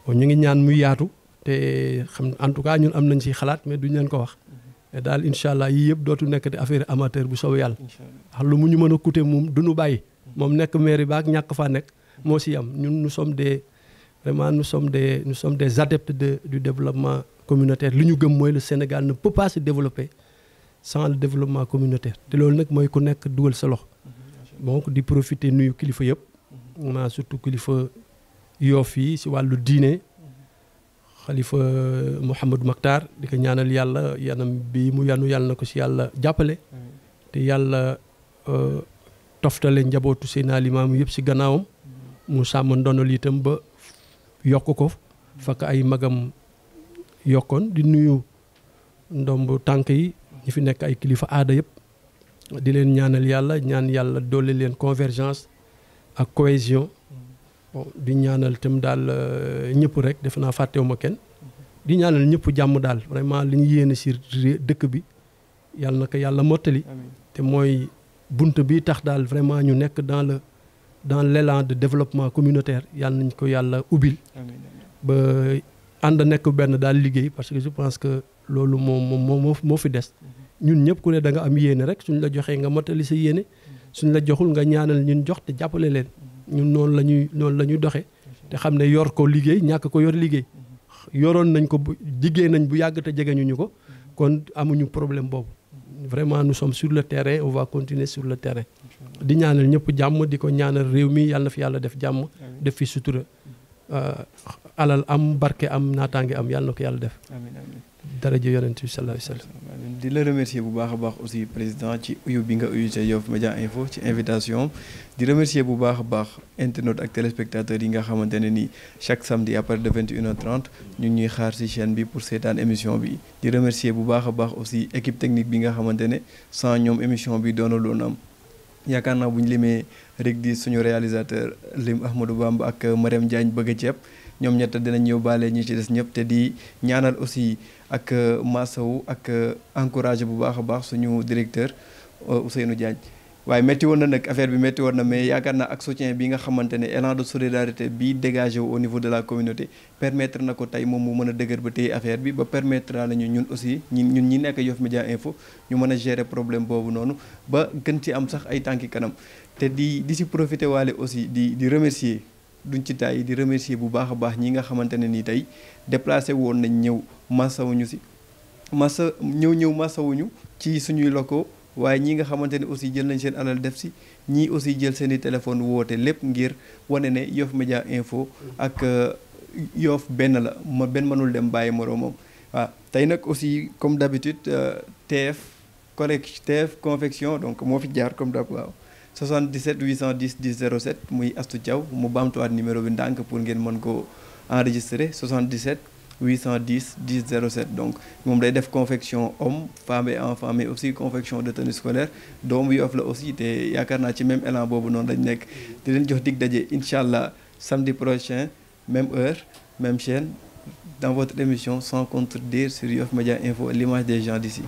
[SPEAKER 2] ñu ngi ñaan muy yaatu te xam en tout cas ñun am nañ ci xalaat mais duñ leen ko wax. Et daal incha allah yii yëpp dootu nekk di affaire amateur bu soobee yàlla. wax lu mu ñu mën a coûter moom du ñu bàyyi. moom nekk mairie ba ak ñàkk faa nekk moo ci am ñun nous sommes des adeptes du développement communautaire li ñu gëm mooy le Sénégal ne peut pas se développer sans le développement communautaire te loolu nag mooy ku nekk dugal sa loxo. donc di profiter nuyu kilifa yëpp. on a surtout kilifa Yoff yi ci wàllu diine xalifa Mouhamadou Makhtar di ko ñaanal yàlla yanam bi mu yanu yàlla na ko si yàlla jàppale te yàlla toftale njabootu Seydina Limaamu yëpp si gannaawam mu sàmm ndonol itam ba yokk ko fakk ay magam yokkoon di nuyu ndomb tànk yi ñi fi nekk ay kilifa aada yëpp di leen ñaanal yàlla ñaan yàlla doole leen convergence ak cohésion bon di ñaanal itam daal ñëpp rek defe naa fàttewuma kenn di ñaanal ñëpp jàmm daal vraiment li ñu yéene si dëkk bi yàlla na ko yàlla mottali te mooy bunt bi tax daal vraiment ñu nekk dans l'élan de développement communautaire yàlla nañ ko yàlla ubbil ba ànd nekk benn daal liggéey parce que je pense que loolu moo fi des ñun ñëpp ku ne da nga am yéene rek suñ la joxee nga mottali sa yéene suñ la joxul nga ñaanal ñun jox te jàppale leen ñun noonu la ñuy doxee te xam ne yor ko liggéey ñàkk ko yor liggéey yoroon nañ ko liggéey nañ bu yàgg te jege ñu ko kon amuñu problème boobu vraiment nous sommes sur le terrain on va continuer sur le terrain di ñaanal ñëpp jàmm di ko ñaanal réew mi yàlla na fi yàlla def jàmm def fi sutura alal am barke am naataange am yàlla na ko yàlla def daraja yonent bi sallallahu alayhi wa sallam
[SPEAKER 1] di la remercier bu baax a baax aussi président ci uyu bi nga uyu ca Yoff Média Info ci invitation di remercier bu baax a baax internautes ak téléspectateurs yi nga xamante ne nii chaque samedi à partir de 21h30 ñu ngi ñuy xaar ci chaîne bi pour seetaan émission bi di remercier bu baax a baax aussi équipe technique bi nga xamante ne sans ñoom émission bi doona loon am yaakaar naa bu ñu limee rek di suñu réalisateur lim Ahmadou Bamba ak Mariam Diagne bëgg a ceeb ñoom ñett dinañ yóbbaale ñi ci des ñëpp te di ñaanal aussi ak Massawu ak encouragé bu baax a baax suñu directeur Ousseynou Diagne waaye métti woon na nag affaire bi métti woon na mais yaakaar naa ak soutien bi nga xamante ne élan de solidarité bi dégagé wu au niveau de la communauté permettre na ko tey moom mu mën a dëgër ba téye affaire bi ba permettre nañu ñun aussi ñun ñi nekk Yoff Média Info ñu mën a gérer problème boobu noonu ba gën ci am sax ay tànki kanam te di si profité waale aussi di remercier duñ ci taay di remercier bu baax a baax ñi nga xamante ne nii tey déplacé woon nañ ñëw massawuñu si massawuñu ci suñuy locaux waaye ñi nga xamante ne aussi jël nañ seen alal def si ñii aussi jël seen i téléphone woote lépp ngir wane ne Yoff Média Info ak Yoff benn la benn mënul dem bàyyi moroomam waaw tey nag aussi comme d'habitude TF confection donc moo fi jaar comme d'hab waaw 77 810 10 07 muy Astou Thiaw mu baamtuwaat numéro bi ndànk pour ngeen mën ko enregistrer 77 810 10 07 donc moom day def confection homme femme et enfant mais aussi confection de tenue scolaire doomu Yoff la aussi te yaakaar naa ci même élan boobu noonu lañ nekk di leen jox dig daje incha allah samedi prochain même heure même chaîne dans votre émission Sans Contredire sur Yoff Média Info l'image des gens d'ici